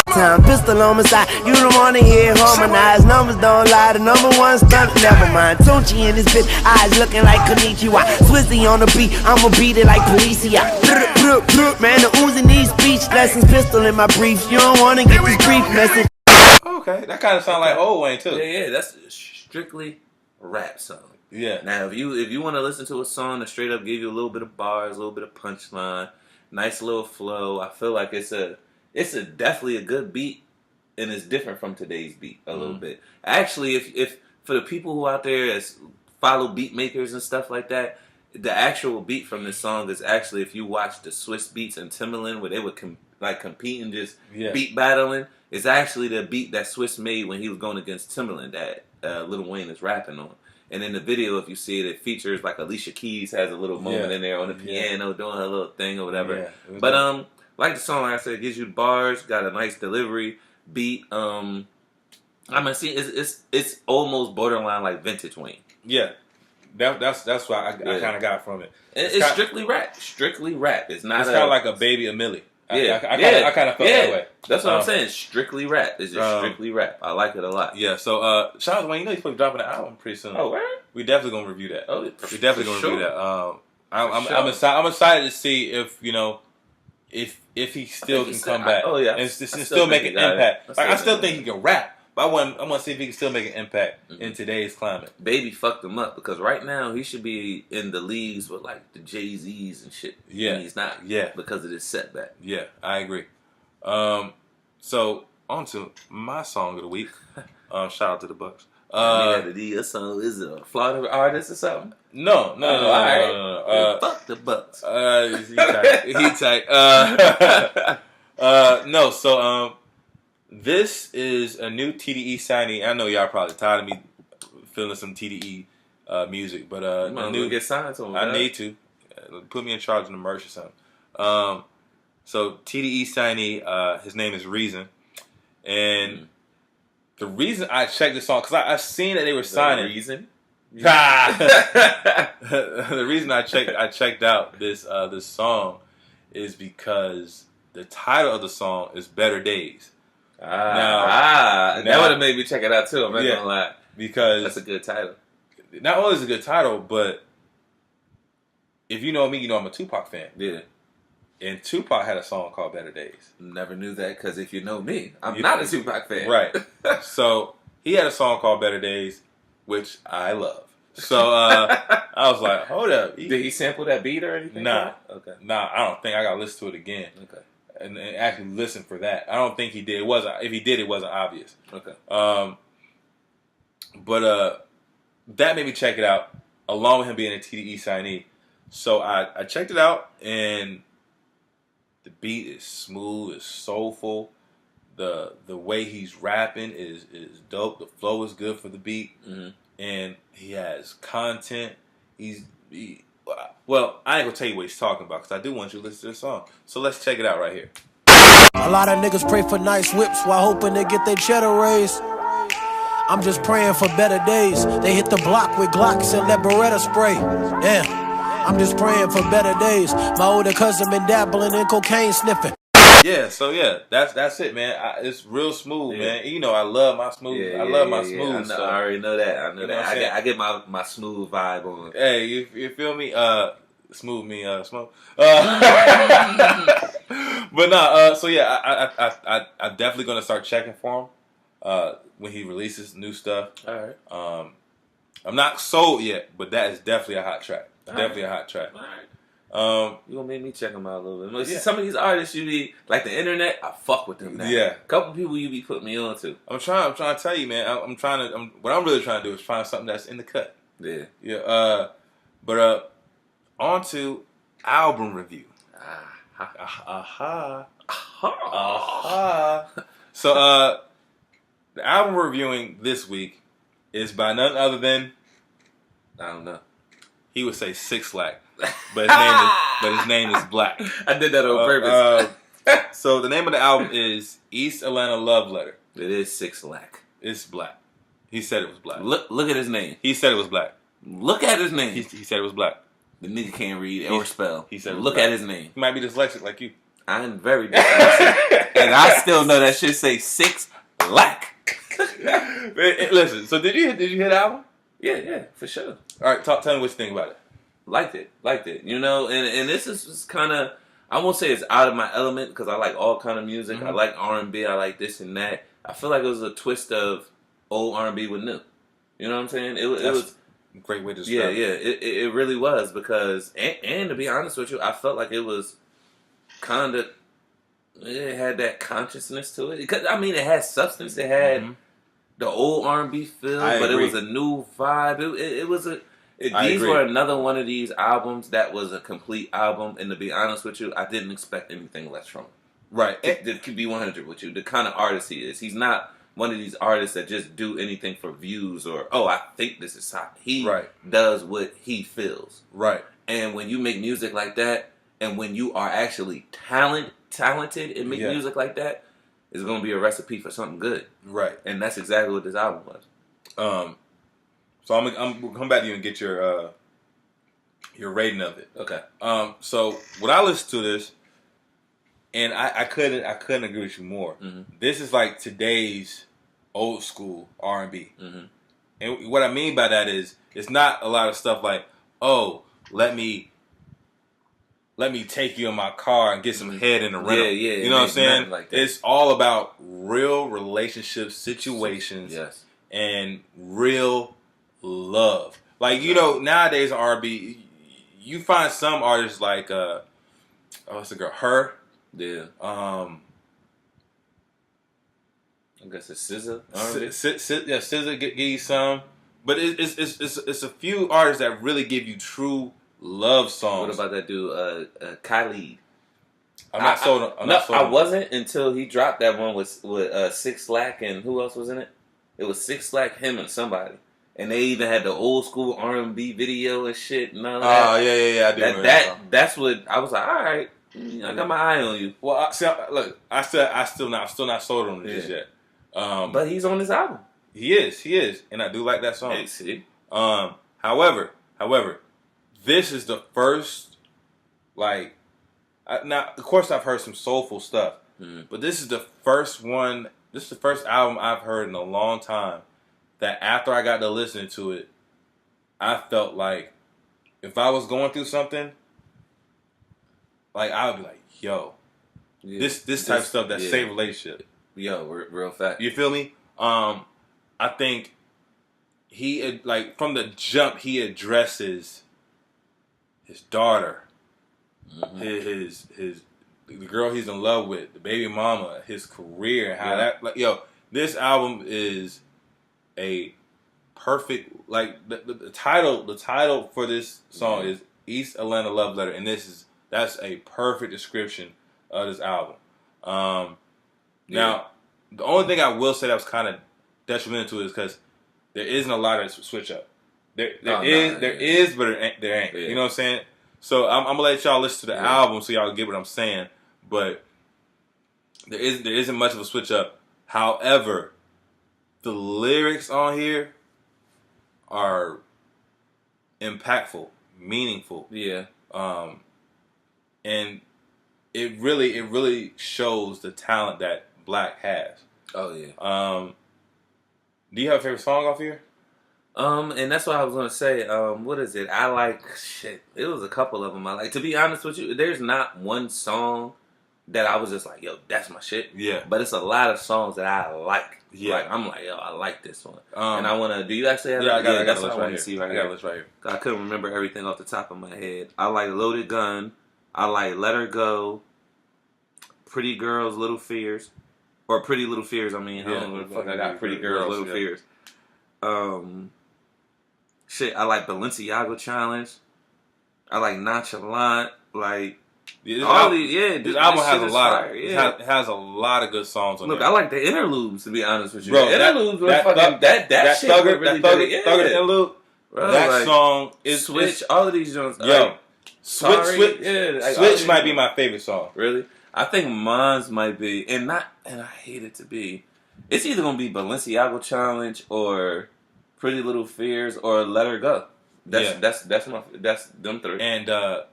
Time, pistol on my side, you don't wanna hear harmonized. Numbers don't lie, the number one stunt, never mind. Tunchi in this bitch, eyes looking like Konnichiwa. Swizzy on the beat, I'ma beat it like Policia. Man, the Uzi needs speech lessons, pistol in my briefs. You don't wanna get this brief message. Okay, that kind of sounds like old Wayne too. Yeah, that's strictly rap song. Yeah. Now, if you want to listen to a song that straight up give you a little bit of bars, a little bit of punchline, nice little flow, I feel like it's definitely a good beat, and it's different from today's beat a little bit. Actually, if for the people who out there that follow beat makers and stuff like that, the actual beat from this song is actually, if you watch the Swiss Beats and Timbaland where they would compete and just beat battling, it's actually the beat that Swiss made when he was going against Timbaland that Lil Wayne is rapping on. And in the video, if you see it, it features like Alicia Keys has a little moment in there on the piano doing her little thing or whatever. Yeah, but like the song, like I said, it gives you the bars, got a nice delivery, beat. I mean, see, it's almost borderline like vintage Wayne. Yeah, that's what I kind of got from it. It's strictly rap. Strictly rap. It's not. It's kind of like a baby Millie. Yeah, I kind of felt that way. That's what I'm saying. Strictly rap. It's just strictly rap. I like it a lot. Yeah. So, shout out to Wayne. You know he's supposed to be dropping an album pretty soon. Oh, where? We definitely gonna review that. Oh, we definitely gonna review that. I'm excited to see if if he still can come back. Oh yeah, and still make an impact. Like I still think he can rap. But I want to see if he can still make an impact in today's climate. Baby fucked him up because right now he should be in the leagues with like the Jay-Z's and shit. Yeah, and he's not. Yeah, because of this setback. Yeah, I agree. So on to my song of the week. Shout out to the Bucks. Your song is a Florida artist or something? No. Fuck the Bucks. He tight. No. So this is a new TDE signee. I know y'all probably tired of me feeling some TDE music, but a new get signed to him. I need to put me in charge of the merch or something. So TDE signee, his name is Reason, and the reason I checked this song because I seen that they were signing. Reason. The reason I checked out this song is because the title of the song is Better Days. That would have made me check it out too. I'm not gonna lie, because that's a good title. Not only is it a good title, but if you know me, you know I'm a Tupac fan. Yeah, and Tupac had a song called Better Days. Never knew that because if you know me, I'm not a Tupac fan. Right. So he had a song called Better Days, which I love. So I was like, hold up. Did he sample that beat or anything? Nah. Okay. Nah, I don't think. I gotta listen to it again. Okay. And actually listen for that. I don't think he did. If he did, it wasn't obvious. Okay. But that made me check it out, along with him being a TDE signee. So I checked it out, and the beat is smooth, it's soulful. The way he's rapping is dope. The flow is good for the beat, and he has content. Well, I ain't gonna tell you what he's talking about because I do want you to listen to this song. So let's check it out right here. A lot of niggas pray for nice whips while hoping to get their cheddar raised. I'm just praying for better days. They hit the block with Glocks and let Beretta spray. Yeah, I'm just praying for better days. My older cousin been dabbling in cocaine sniffing. Yeah, so that's it, man. It's real smooth, man. You know, I love my smooth. I love my smooth stuff. I already know that. I know that. I get my smooth vibe on. Hey, you feel me? Smooth me, smoke. But nah, so yeah, I'm definitely gonna start checking for him when he releases new stuff. All right. I'm not sold yet, but that is definitely a hot track. Definitely a hot track. All right. You gonna make me check them out a little bit. Yeah. Some of these artists you be like the internet. I fuck with them now. Yeah, a couple people you be putting me on to. I'm trying to tell you, man. What I'm really trying to do is find something that's in the cut. Yeah. Yeah. But on to album review. So the album we're reviewing this week is by none other than, I don't know. He would say 6 Lack, but his name is Black. I did that on purpose. So the name of the album is East Atlanta Love Letter. It is 6 Lack. It's Black. He said it was Black. Look at his name. He said it was Black. Look at his name. He said it was Black. The nigga can't read or spell. He said, look at his name. He might be dyslexic like you. I'm very dyslexic. And I still know that shit say 6 lack. Listen, so did you hear the album? Yeah, for sure. All right, tell me what you think about it. Liked it. You know, and this is kind of, I won't say it's out of my element because I like all kind of music. I like R&B. I like this and that. I feel like it was a twist of old R&B with new. You know what I'm saying? It was a great way to describe it. It really was because, and to be honest with you, I felt like it was kind of, it had that consciousness to it. Because, I mean, it had substance. It had the old R&B feel, but agree. it was a new vibe. These were another one of these albums that was a complete album, and to be honest with you, I didn't expect anything less from him. Right. It could be 100 with you. The kind of artist he is. He's not one of these artists that just do anything for views or, I think this is hot. He does what he feels. Right. And when you make music like that, and when you are actually talented and make music like that, it's going to be a recipe for something good. Right. And that's exactly what this album was. So I'm gonna come back to you and get your rating of it. Okay. So when I listened to this, and I couldn't agree with you more. This is like today's old school R&B. And what I mean by that is it's not a lot of stuff like, oh, let me take you in my car and get some head in the rental. Yeah. You know what I'm saying? Like that. It's all about real relationship situations and real love. Like, you know, nowadays R&B, you find some artists like what's the girl? Her. Yeah. I guess it's SZA. SZA give you some, but it's a few artists that really give you true love songs. What about that dude, Khalid? I'm not sold. I wasn't until he dropped that one with 6 Lack and who else was in it? It was 6 Lack, him and somebody. And they even had the old school R&B video and shit and all that. Oh, yeah, I do remember that. That's what I was like, all right, I got my eye on you. Well, I'm still not sold on this yet. But he's on this album. He is, and I do like that song. Hey, see. However, this is the first, like, now of course I've heard some soulful stuff, but this is the first one. This is the first album I've heard in a long time that after I got to listening to it, I felt like if I was going through something, like I would be like, yo, this type of stuff that save relationship. Yo, real fact. You feel me? I think he like from the jump he addresses his daughter, his the girl he's in love with, the baby mama, his career, and how that this album is a perfect, like the title for this song is East Atlanta Love Letter, and that's a perfect description of this album. Now, the only thing I will say that was kind of detrimental to it is because there isn't a lot of switch up. There is, but there ain't. You know what I'm saying? So I'm gonna let y'all listen to the album so y'all get what I'm saying. But there isn't much of a switch up. However, the lyrics on here are impactful, meaningful. Yeah. And it really shows the talent that Black has. Oh yeah. Do you have a favorite song off here? And that's what I was gonna say. What is it? I like shit. It was a couple of them I like. To be honest with you, there's not one song that I was just like, yo, that's my shit. Yeah. But it's a lot of songs that I like. Yeah. Like, I'm like, yo, I like this one. And I wanna. Do you actually have? Yeah, that's what I want to see right here. I got a list right here. I couldn't remember everything off the top of my head. I like Loaded Gun. I like Let Her Go. Pretty Girls, Little Fears. Or Pretty Little Fears, I mean. Yeah, what the fuck I got? Pretty Girls, Little Fears. Shit, I like Balenciaga Challenge. I like Nonchalant. Like, this album has a lot of it has a lot of good songs on it. Look, I like the interludes, to be honest with you. Bro, the interludes were fucking that shit Thugger, really that did it. Thugger interlude. Bro, that song is Switch. All of these joints. Yo, Switch might be my favorite song. Really? I think mine's might be, and I hate it to be. It's either gonna be Balenciaga Challenge or Pretty Little Fears or Let Her Go. That's them three. And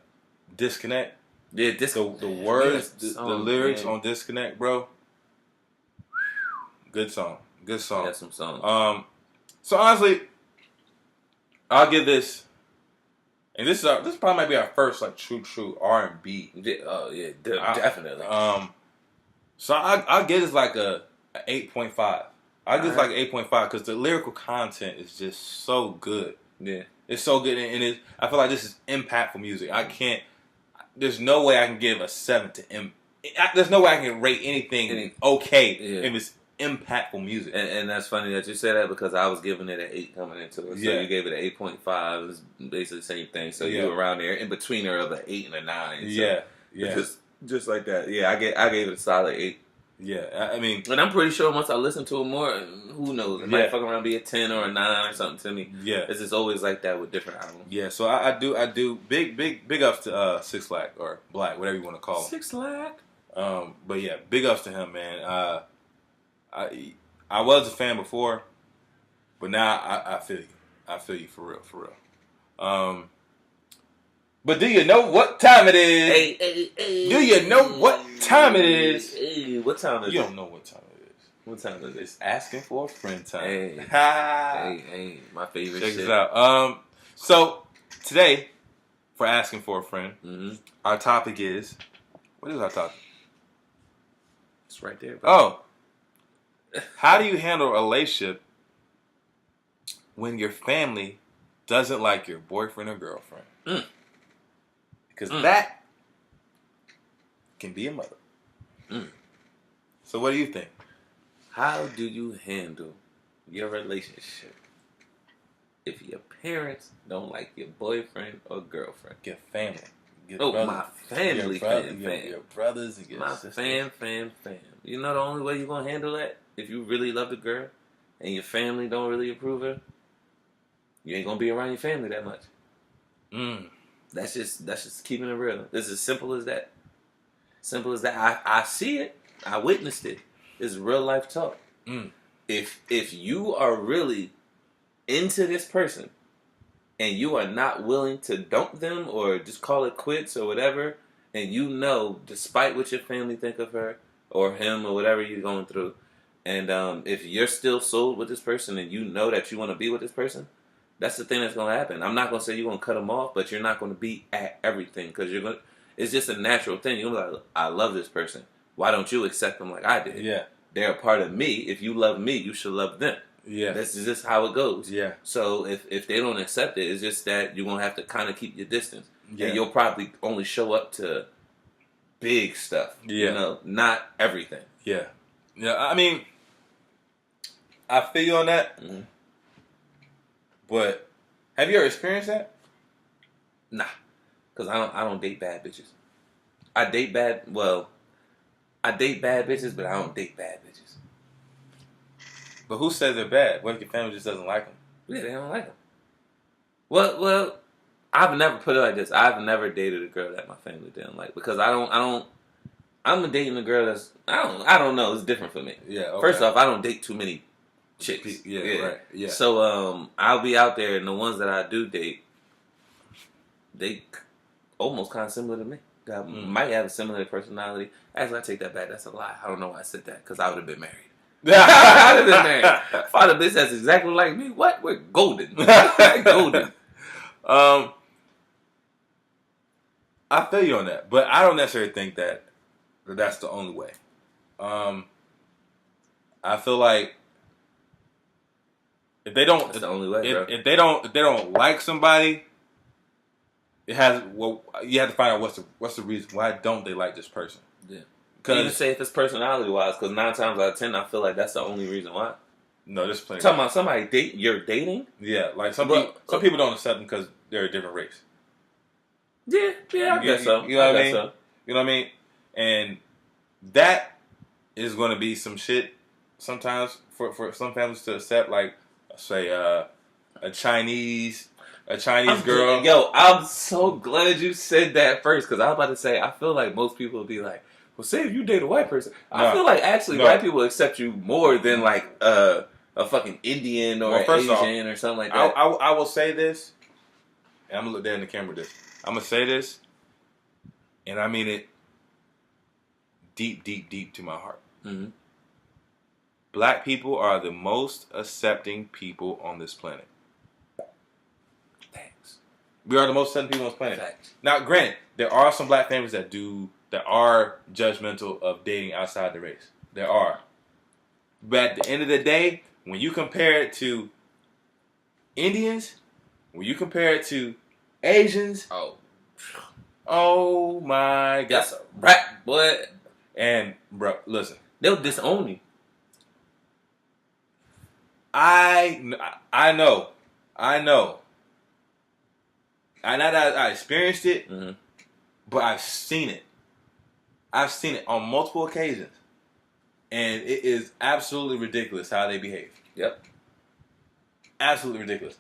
Disconnect. Yeah, the words, the lyrics on Disconnect, bro. Good song. Good song. That's some songs. So honestly, I'll give this. And this probably might be our first like true R&B. Definitely. So I'll give this like a 8.5. I'll give this like an 8.5 because the lyrical content is just so good. Yeah, it's so good, and I feel like this is impactful music. There's no way I can give a 7 to M. There's no way I can rate anything okay if it's impactful music. And that's funny that you say that because I was giving it an 8 coming into it. So you gave it an 8.5. It's basically the same thing. So you were around there in between her of an 8 and a 9. So just like that. Yeah, I gave it a solid 8. Yeah, I mean, and I'm pretty sure once I listen to it more, who knows? It might fuck around be a 10 or a 9 or something to me. Yeah, it's just always like that with different albums. Yeah, so I do big ups to Six Flag or Black, whatever you want to call him. Six Flag. But yeah, big ups to him, man. I was a fan before, but now I feel you. I feel you for real. But do you know what time it is? Hey. Do you know what time it is? Hey, what time is it? You don't know what time it is. What time is it? It's asking for a friend time. Hey, my favorite Check shit. this out. So today, for asking for a friend, our topic is, what is our topic? It's right there, bro. Oh. How do you handle a relationship when your family doesn't like your boyfriend or girlfriend? Because that can be a mother. So what do you think? How do you handle your relationship if your parents don't like your boyfriend or girlfriend? Your family. My family, your brothers and your my sisters. fam. You know the only way you're going to handle that? If you really love the girl and your family don't really approve her, you ain't going to be around your family that much. That's just keeping it real. It's as simple as that. Simple as that. I see it. I witnessed it. It's real life talk. If you are really into this person and you are not willing to dump them or just call it quits or whatever, and you know, despite what your family think of her or him or whatever you're going through, and if you're still sold with this person and you know that you want to be with this person, that's the thing that's going to happen. I'm not going to say you're going to cut them off, but you're not going to be at everything because it's just a natural thing. You're going to be like, I love this person. Why don't you accept them like I did? Yeah. They're a part of me. If you love me, you should love them. Yeah. That's just how it goes. Yeah. So if they don't accept it, it's just that you're going to have to kind of keep your distance. Yeah. And you'll probably only show up to big stuff. Yeah. You know, not everything. Yeah. Yeah, I mean, I feel you on that. But have you ever experienced that? Nah. Because I don't date bad bitches. I date bad bitches, but I don't date bad bitches. But who says they're bad? What if your family just doesn't like them? Yeah, they don't like them. Well, I've never put it like this. I've never dated a girl that my family didn't like because I'm dating a girl that's I don't know. It's different for me. Yeah. Okay. First off, I don't date too many chicks. Yeah. Right. Yeah. So I'll be out there, and the ones that I do date, they almost kind of similar to me. Might have a similar personality. Actually, I take that back. That's a lie. I don't know why I said that because I would have been married. I would have been married. Father, bitch, that's exactly like me. What? We're golden. Golden. I feel you on that, but I don't necessarily think that that's the only way. I feel like if they don't, that's the only way, bro. If they don't like somebody, you have to find out what's the reason. Why don't they like this person? Yeah. Can you even say if it's personality wise? Because 9 times out of 10, I feel like that's the only reason why. No, there's plenty. Talking about somebody you're dating? Yeah, like some people don't accept them because they're a different race. Yeah, I guess so. You know what I mean? So. You know what I mean? And that is going to be some shit sometimes for some families to accept. Like, say, a Chinese girl. Yo, I'm so glad you said that first because I was about to say I feel like most people would be like, well, say if you date a white person. I feel like actually white people accept you more than like a fucking Indian or Asian or something like that. I will say this. and I'm gonna look dead in the camera with this. I'm gonna say this, and I mean it deep, deep, deep to my heart. Mm-hmm. Black people are the most accepting people on this planet. Thanks. We are the most accepting people on this planet. Thanks. Now, granted, there are some black families that are judgmental of dating outside the race. There are. But at the end of the day, when you compare it to Indians, when you compare it to Asians, oh my God. That's a rap, boy. And, bro, listen. They'll disown you. I know. And I experienced it, but I've seen it. I've seen it on multiple occasions. And it is absolutely ridiculous how they behave. Yep. Absolutely ridiculous.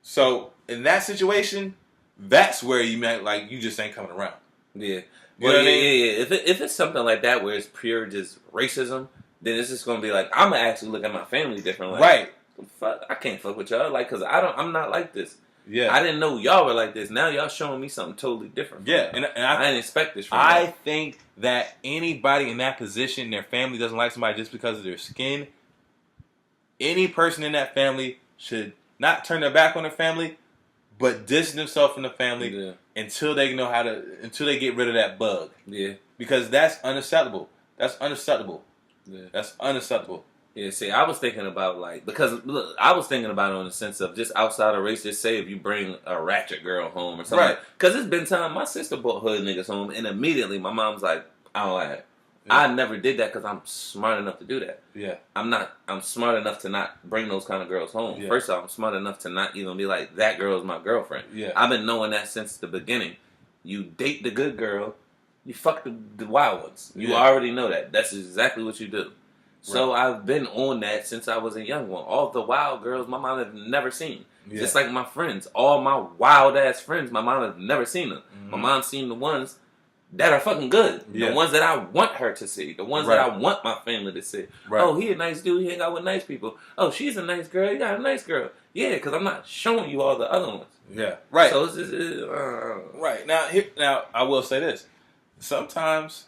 So, in that situation, that's where you meant, like, you just ain't coming around. Yeah. You know what I mean? Yeah. If it's something like that where it's pure just racism, then it's just gonna be like, I'm gonna actually look at my family different. Like, right. Fuck, I can't fuck with y'all. Like, cause I'm not like this. Yeah. I didn't know y'all were like this. Now y'all showing me something totally different. Yeah. And I didn't expect this from I y'all. think that anybody in that position, their family doesn't like somebody just because of their skin. Any person in that family should not turn their back on their family, but distance themselves from the family until they get rid of that bug. Yeah. Because that's unacceptable. That's unacceptable. Yeah. That's unacceptable. Yeah, see, I was thinking about, like, because, look, I was thinking about it in the sense of just outside of race, just say if you bring a ratchet girl home or something. Right. Because it's been time, my sister brought hood niggas home, and immediately my mom's like, I don't like it. Yeah. I never did that because I'm smart enough to do that. Yeah. I'm smart enough to not bring those kind of girls home. Yeah. First off, I'm smart enough to not even be like, that girl is my girlfriend. Yeah. I've been knowing that since the beginning. You date the good girl, you fuck the wild ones. You already know that. That's exactly what you do. So I've been on that since I was a young one. All the wild girls my mom had never seen. Yeah. Just like my friends. All my wild ass friends, my mom had never seen them. Mm-hmm. My mom's seen the ones that are fucking good. Yeah. The ones that I want her to see. The ones that I want my family to see. Right. Oh, he a nice dude. He hang out with nice people. Oh, she's a nice girl. You got a nice girl. Yeah, because I'm not showing you all the other ones. Yeah. Right. So it's just, right. Now, I will say this. Sometimes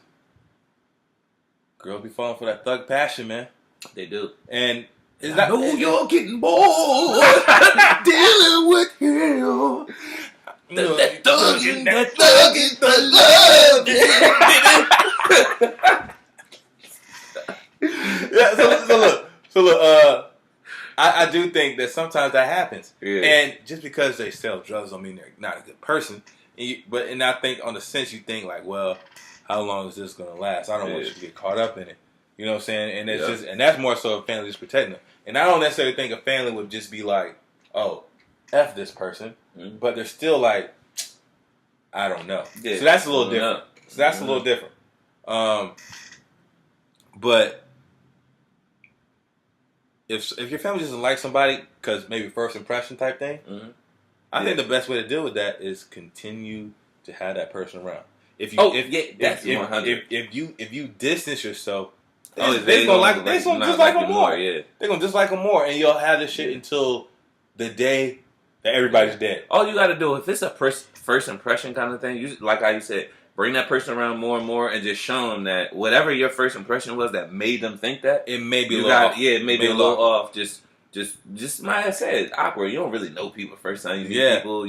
girls be falling for that thug passion, man. They do. And it's not. No, you're getting bored dealing with him. That thuggin', the love. Yeah. So look. I do think that sometimes that happens. Yeah. And just because they sell drugs don't mean they're not a good person. And I think on the sense you think like, well, how long is this gonna last? I don't want you to get caught up in it. You know what I'm saying? And it's just, and that's more so a family just protecting them. And I don't necessarily think a family would just be like, oh, F this person, but they're still like, I don't know. Yeah. So that's a little different. A little different. But if your family doesn't like somebody because maybe first impression type thing, I think the best way to deal with that is continue to have that person around. If you distance yourself, they're gonna just like them more. Yeah, they're gonna just like them more, and you'll have this shit until the day that everybody's dead. All you got to do, if it's a first impression kind of thing, you, like how you said, bring that person around more and more, and just show them that whatever your first impression was that made them think that, it may be a little off. Yeah, it may be a little off. Just my ass said, it's awkward. You don't really know people first time you meet people.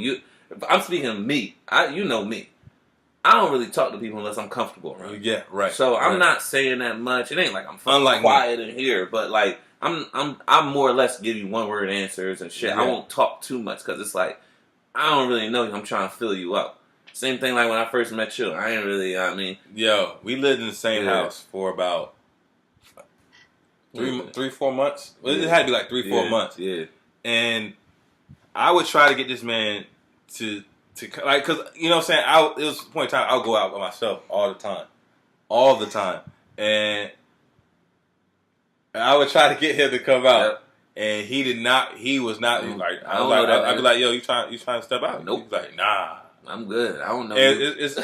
I'm speaking of me. You know me. I don't really talk to people unless I'm comfortable around. Yeah, right. So I'm not saying that much. It ain't like I'm quiet in here, but like I'm more or less give you one word answers and shit. Yeah. I won't talk too much because it's like I don't really know you. I'm trying to fill you up. Same thing like when I first met you. I ain't really. Yo, we lived in the same house for about 3-4 months. Well, it had to be like 3-4 months. Yeah, and I would try to get this man to like, cause you know what I'm saying. It was a point in time I would go out by myself all the time, and I would try to get him to come out, and he did not. He was not like. I'd be like, yo, you trying to step out? Nope. He's like, nah. I'm good. I don't know. It's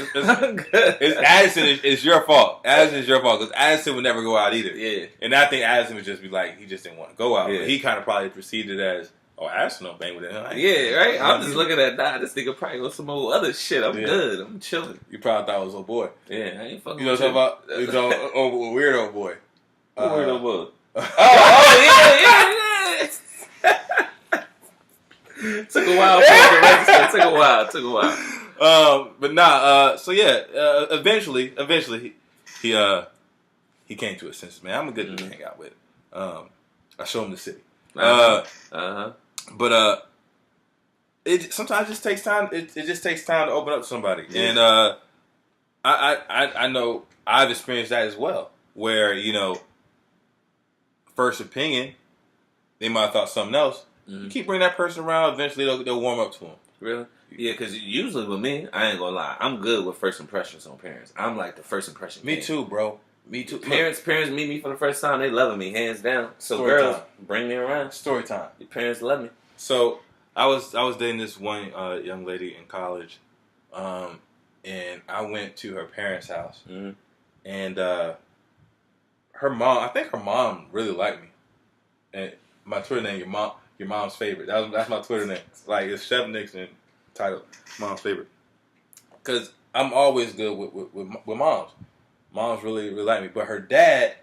Addison. It's your fault. Addison is your fault because Addison would never go out either. Yeah. And I think Addison would just be like, he just didn't want to go out. Yeah. But he kind of probably perceived it as, Oh, Arsenal bang with it. Yeah, right. I'm just looking at this nigga probably on some old other shit. I'm good. I'm chilling. You probably thought it was old boy. Yeah, I ain't fucking. You know what I'm talking about? It's old weirdo boy. Weirdo boy. yeah. Took a while for the register. Took a while. But nah. So yeah. Eventually, he came to his senses. Man, I'm a good dude to hang out with. I show him the city. But it sometimes just takes time. It just takes time to open up to somebody, and I know I've experienced that as well. Where first opinion, they might have thought something else. You keep bringing that person around, eventually they'll warm up to them. Really? Yeah, because usually with me, I ain't gonna lie, I'm good with first impressions on parents. I'm like the first impression. Me too, bro. Me too. Parents meet me for the first time, they loving me, hands down. So girls, bring me around. Story time. Your parents love me. So I was dating this one young lady in college, and I went to her parents' house, and her mom. I think her mom really liked me, and my Twitter name, your mom's favorite. That's my Twitter name. Like it's Chef Nixon title, mom's favorite, because I'm always good with moms. Moms really like me, but her dad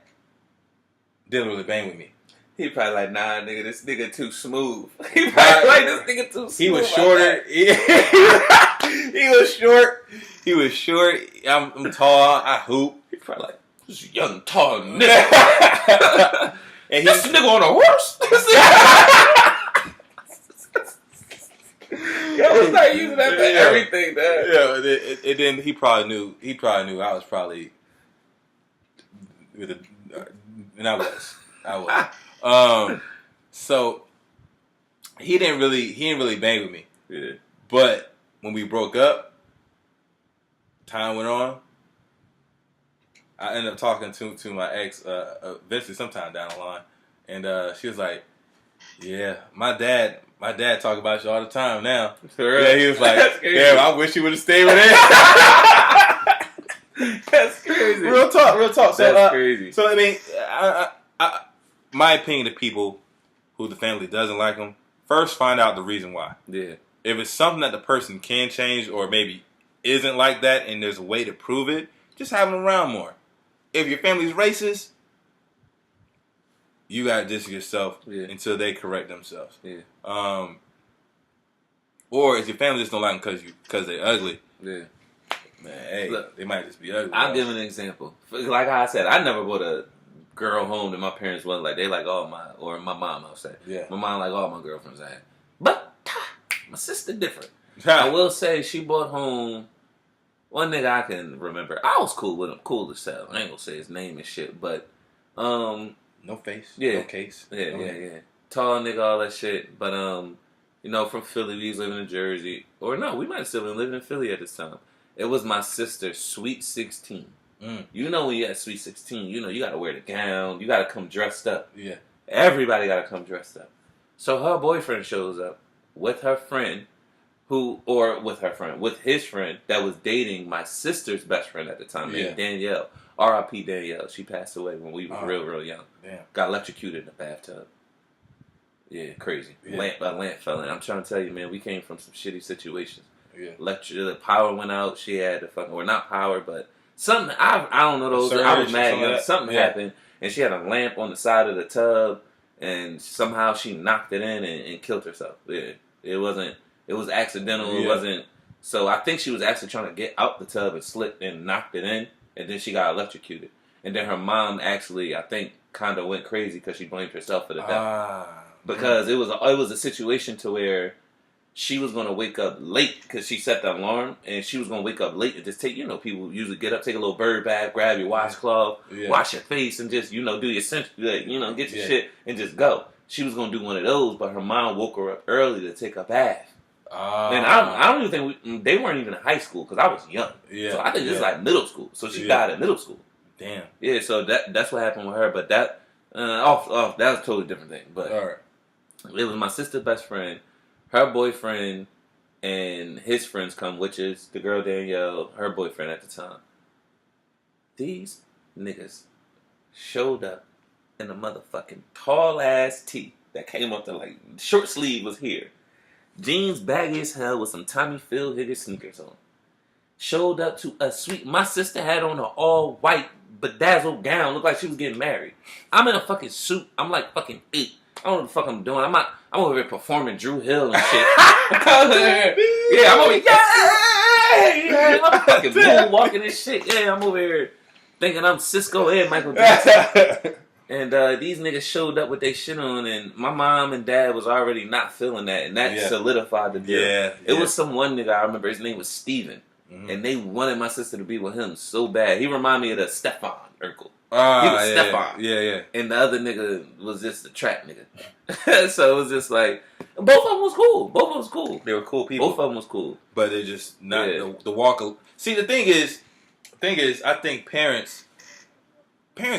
didn't really bang with me. He probably like, nah, nigga, this nigga too smooth. He probably like, this nigga too smooth. He was shorter. He was short. He was short. I'm tall. I hoop. He probably like, this young, tall nigga. And this nigga on a horse? Yo, start using that for everything, man. Yeah, and then he probably knew I was probably and I was. So he didn't really bang with me. Yeah. But when we broke up, time went on. I ended up talking to my ex eventually sometime down the line, and she was like, "Yeah, my dad talk about you all the time now." Yeah, he was like, "Damn, I wish you would have stayed with him." That's crazy. Real talk. So, that's crazy. So I mean, my opinion to people who the family doesn't like them, first find out the reason why. Yeah. If it's something that the person can change or maybe isn't like that and there's a way to prove it, just have them around more. If your family's racist, you gotta distance yourself until they correct themselves. Yeah. Or if your family just don't like them because they're ugly. Yeah. Man, hey, look, they might just be ugly. I'll give an example. Like I said, I never brought a girl home that my parents wasn't like. They like all or my mom, I'll say. Yeah. My mom like all my girlfriends I had. But my sister different. I will say she brought home one nigga I can remember. I was cool with him, cool as hell. I ain't gonna say his name and shit, but no face, no case. Yeah. Tall nigga, all that shit. But from Philly, we was living in Jersey. Or no, we might have still been living in Philly at this time. It was my sister's Sweet 16. You know when you at Sweet 16, you gotta wear the gown, you gotta come dressed up. Yeah. Everybody gotta come dressed up. So her boyfriend shows up with her friend, with his friend that was dating my sister's best friend at the time, named Danielle. R.I.P. Danielle. She passed away when we was real young. Damn. Got electrocuted in the bathtub. Yeah, crazy. Yeah. A lamp fell in. I'm trying to tell you, man, we came from some shitty situations. Yeah. The power went out. She had the fucking, or not power, but something. I don't know those. I was mad. Something happened, and she had a lamp on the side of the tub, and somehow she knocked it in and killed herself. Yeah, it wasn't. It was accidental. Yeah. It wasn't. So I think she was actually trying to get out the tub and slipped and knocked it in, and then she got electrocuted. And then her mom actually, I think, kind of went crazy because she blamed herself for the death. Because it was a situation to where she was going to wake up late because she set the alarm, and she was going to wake up late and just take, people usually get up, take a little bird bath, grab your washcloth, wash your face, and just, do your get your shit and just go. She was going to do one of those, but her mom woke her up early to take a bath. And I don't even think they weren't even in high school because I was young. Yeah. So I think this is like middle school. So she died in middle school. Damn. Yeah, so that's what happened with her, but that that was a totally different thing. But it was my sister's best friend, her boyfriend, and his friends come, which is the girl Danielle, her boyfriend at the time. These niggas showed up in a motherfucking tall ass tee that came up to like short sleeve was here. Jeans baggy as hell with some Tommy Hilfiger sneakers on. Showed up to a suite. My sister had on an all white bedazzled gown. Looked like she was getting married. I'm in a fucking suit. I'm like fucking 8. I don't know what the fuck I'm doing. I'm over here performing Drew Hill and shit. I'm over here. Yeah. I'm fucking moonwalking and shit. Yeah, I'm over here thinking I'm Cisco and Michael Jackson. And these niggas showed up with their shit on, and my mom and dad was already not feeling that, and that solidified the deal. It was some one nigga, I remember, his name was Steven, and they wanted my sister to be with him so bad. He reminded me of the Stefan Urkel. He was Stefan. Yeah. And the other nigga was just a trap nigga. So it was just like, both of them was cool. They were cool people. Both of them was cool. But they're just not the walk of... See, the thing is, I think parents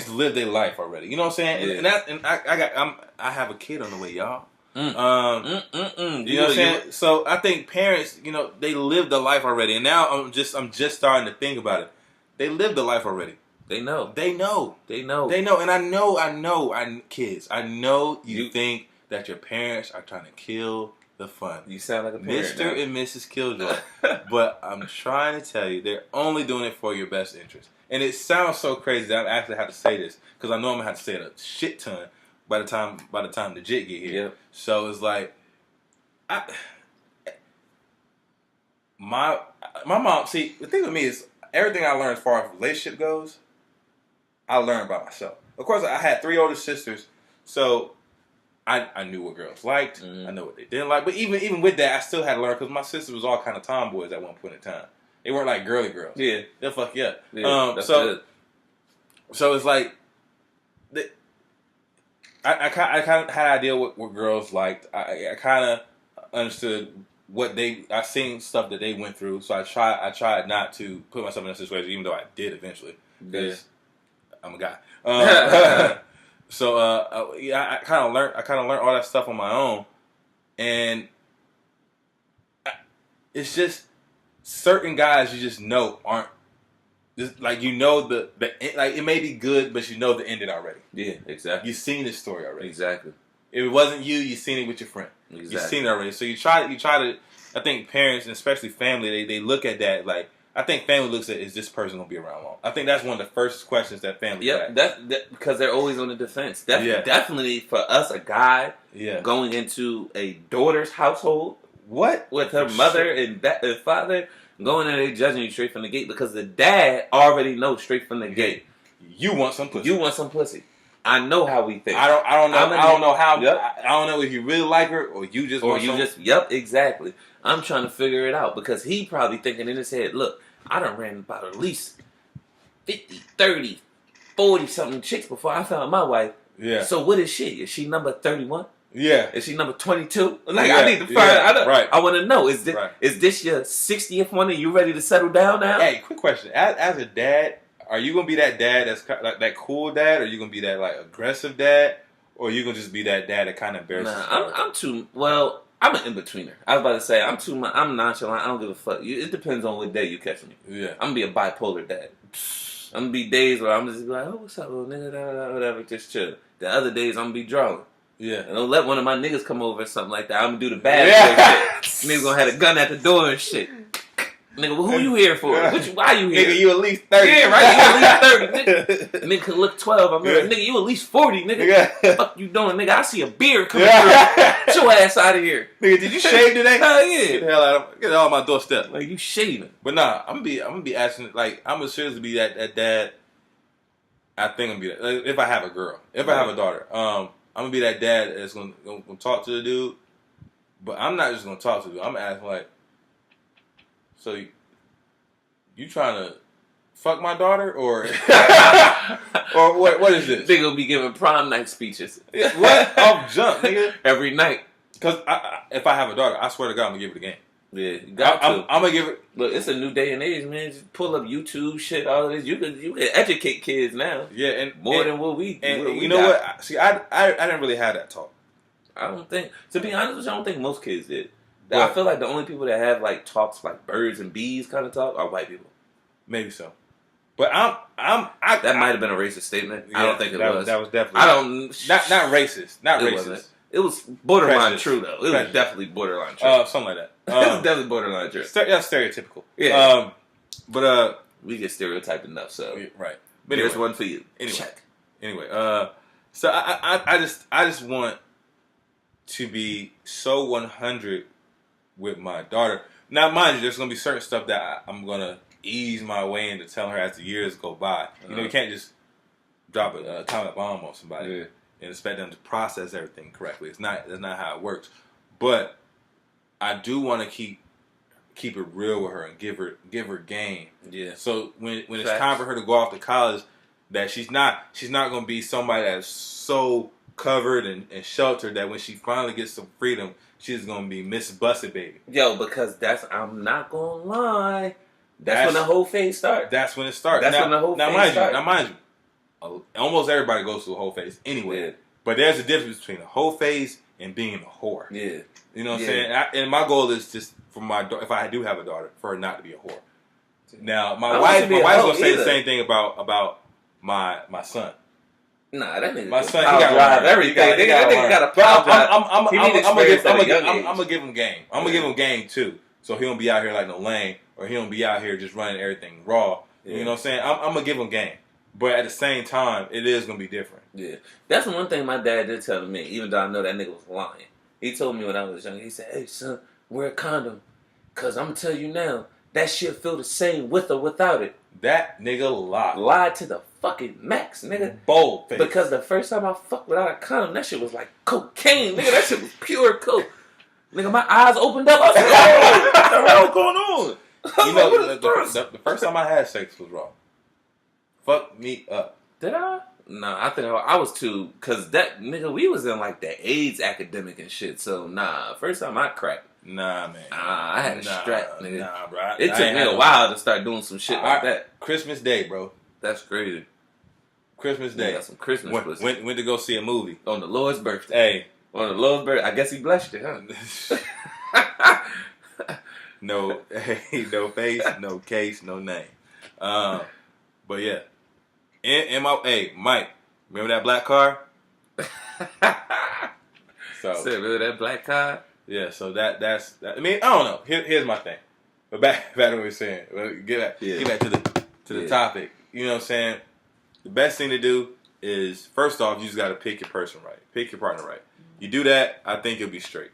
live their life already. You know what I'm saying? Yeah. I have a kid on the way, y'all. You know what I'm saying? So I think parents, they live the life already. And now I'm just starting to think about it. They live the life already. They know. And I know, kids. I know you think that your parents are trying to kill the fun. You sound like a parent. Mr. and Mrs. Killjoy. But I'm trying to tell you, they're only doing it for your best interest. And it sounds so crazy that I actually have to say this, because I know I'm gonna have to say it a shit ton by the time the jit get here. Yep. So it's like, my mom. See, the thing with me is everything I learned as far as relationship goes, I learned by myself. Of course, I had 3 older sisters, so I knew what girls liked. I know what they didn't like. But even with that, I still had to learn, because my sisters was all kind of tomboys at one point in time. They weren't like girly girls. Yeah, they'll fuck you up. Yeah, so it's like, I kind of had an idea what girls liked. I kind of understood what I seen stuff that they went through. So I tried not to put myself in a situation, even though I did eventually, because I'm a guy. So I kind of learned all that stuff on my own, and it's just certain guys you just know aren't just like, the like, it may be good, but you know the ending already. Yeah, exactly. You've seen this story already. Exactly. If it wasn't you've seen it with your friend. Exactly. You've seen it already. So you try to. I think parents, and especially family, they look at that like. I think family looks at, is this person gonna be around long? I think that's one of the first questions that family. Yeah, that because they're always on the defense. Definitely for us, a guy going into a daughter's household, with her mother and father, going in there judging you straight from the gate, because the dad already knows straight from the gate. You want some pussy. I know how we think. I don't know how. Yep. I don't know if you really like her or you just want some. Yep, exactly. I'm trying to figure it out, because he probably thinking in his head, look, I done ran about at least 50, 30, 40 something chicks before I found my wife. Yeah. So what is she? Is she number 31? Yeah. Is she number 22? Like, I need to find out. I want to know. Is this your 60th one and you ready to settle down now? Hey, quick question. As a dad, are you going to be that dad that's like that cool dad, or are you going to be that like aggressive dad, or are you going to just be that dad that kind of embarrasses? I'm an in-betweener. I was about to say, I'm nonchalant. I don't give a fuck. It depends on what day you catch me. Yeah. I'm going to be a bipolar dad. I'm going to be days where I'm just like, oh, what's up, little nigga, whatever, just chill. The other days, I'm going to be drawing. Yeah. And don't let one of my niggas come over or something like that. I'm going to do the bad shit. Niggas going to have a gun at the door and shit. Nigga, well, who you here for? Why you here? Nigga, you at least 30. Yeah, right? You at least 30, nigga. Nigga could look 12. I'm like, nigga, you at least 40, nigga. What the fuck you doing, nigga? I see a beard coming through. Get your ass out of here. Nigga, did you shave today? Hell yeah. Get the hell out of, get it on my doorstep. Like, you shaving. But nah, I'm gonna be asking, like, I'm gonna seriously be that dad. I think I'm gonna be that. Like, if I have a girl. If I have a daughter. I'm gonna be that dad that's gonna talk to the dude. But I'm not just gonna talk to the dude. I'm gonna ask him, like, so you trying to fuck my daughter, or or what is this? They gonna be giving prom night speeches. What? Off jump, nigga. Every night. Because if I have a daughter, I swear to God, I'm gonna give it a game. Yeah, you got to. I'm gonna give it. Look, it's a new day and age, man. Just pull up YouTube shit, all of this. You can educate kids now. Yeah, and more than what we. And what we you know got. what? See, I didn't really have that talk. I don't think. To be honest with you, I don't think most kids did. I feel like the only people that have like talks like birds and bees kind of talk are white people. Maybe so. But that might have been a racist statement. Yeah, I don't think it was. That was definitely. I don't. Not racist. Not it racist. Wasn't. It was borderline Prejudice. true though. It was Prejudice. definitely borderline true. Something like that. It was definitely borderline true. That's stereotypical. Yeah. But we get stereotyped enough, so right. But here's one for you. Anyway. Check. Anyway. So I just want to be so 100 with my daughter. Now, mind you, there's gonna be certain stuff that I'm gonna ease my way into telling her as the years go by. You know, you can't just drop a atomic bomb on somebody and expect them to process everything correctly. That's not how it works. But I do want to keep it real with her and give her game. Yeah. So when it's time for her to go off to college, that she's not going to be somebody that's so covered and sheltered that when she finally gets some freedom, she's going to be Miss Busted Baby. Yo, because I'm not going to lie. That's when the whole phase starts. That's when it starts. When the whole phase starts. Now, mind you, almost everybody goes through a whole phase anyway. Yeah. But there's a difference between a whole phase and being a whore. Yeah. You know what I'm saying? And my goal is just for my daughter, if I do have a daughter, for her not to be a whore. Now, my wife's going to say the same thing about my son. Nah, that nigga. My son, he got to drive everything. That nigga got to power drive. I'm going to give him game. I'm going to give him game too. So he don't be out here like no lame, or he don't be out here just running everything raw. Yeah. You know what I'm saying? I'm going to give him game. But at the same time, it is going to be different. Yeah. That's one thing my dad did tell me, even though I know that nigga was lying. He told me when I was young, he said, hey, son, wear a condom. Because I'm going to tell you now, that shit feel the same with or without it. That nigga lied. Lied to the fucking max, nigga. Bold face. Because the first time I fucked without a condom, that shit was like cocaine. Nigga, that shit was pure coke. Nigga, my eyes opened up. I was like, oh, what the hell going on? You know, the first time I had sex was wrong. Fuck me up. Did I? No, I think I was too, because that, nigga, we was in like the AIDS academic and shit, so nah, first time I cracked. Nah, man. I had a strap, nigga. Nah, bro. It took me a while to start doing some shit like that. Christmas Day, bro. That's crazy. Christmas Day. Got some Christmas pussy. Went to go see a movie. On the Lord's birthday. Hey. On the Lord's birthday. I guess he blessed you, huh? No face, no case, no name. But yeah. Hey, Mike, remember that black car? Remember that black car? Yeah, so that's that. I mean, I don't know. Here's my thing. But back to what we were saying. Get back to the topic. You know what I'm saying? The best thing to do is, first off, you just got to pick your person right. Pick your partner right. You do that, I think you'll be straight.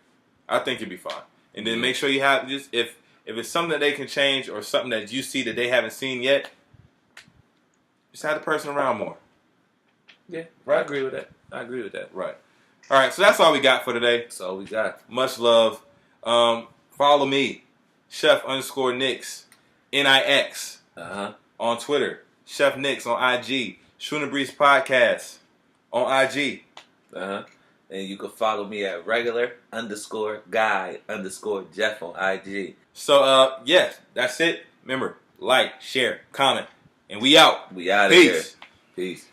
I think you'll be fine. And then make sure you have, just if it's something that they can change or something that you see that they haven't seen yet, just have the person around more. Yeah, right. I agree with that. Right. All right, so that's all we got for today. That's all we got. Much love. Follow me, Chef_Nix, Nix, on Twitter. Chef Nix on IG. Shooting the Breeze Podcast on IG. And you can follow me at regular_guy_Jeff on IG. So, yes, that's it. Remember, like, share, comment, and we out. We out of here. Peace.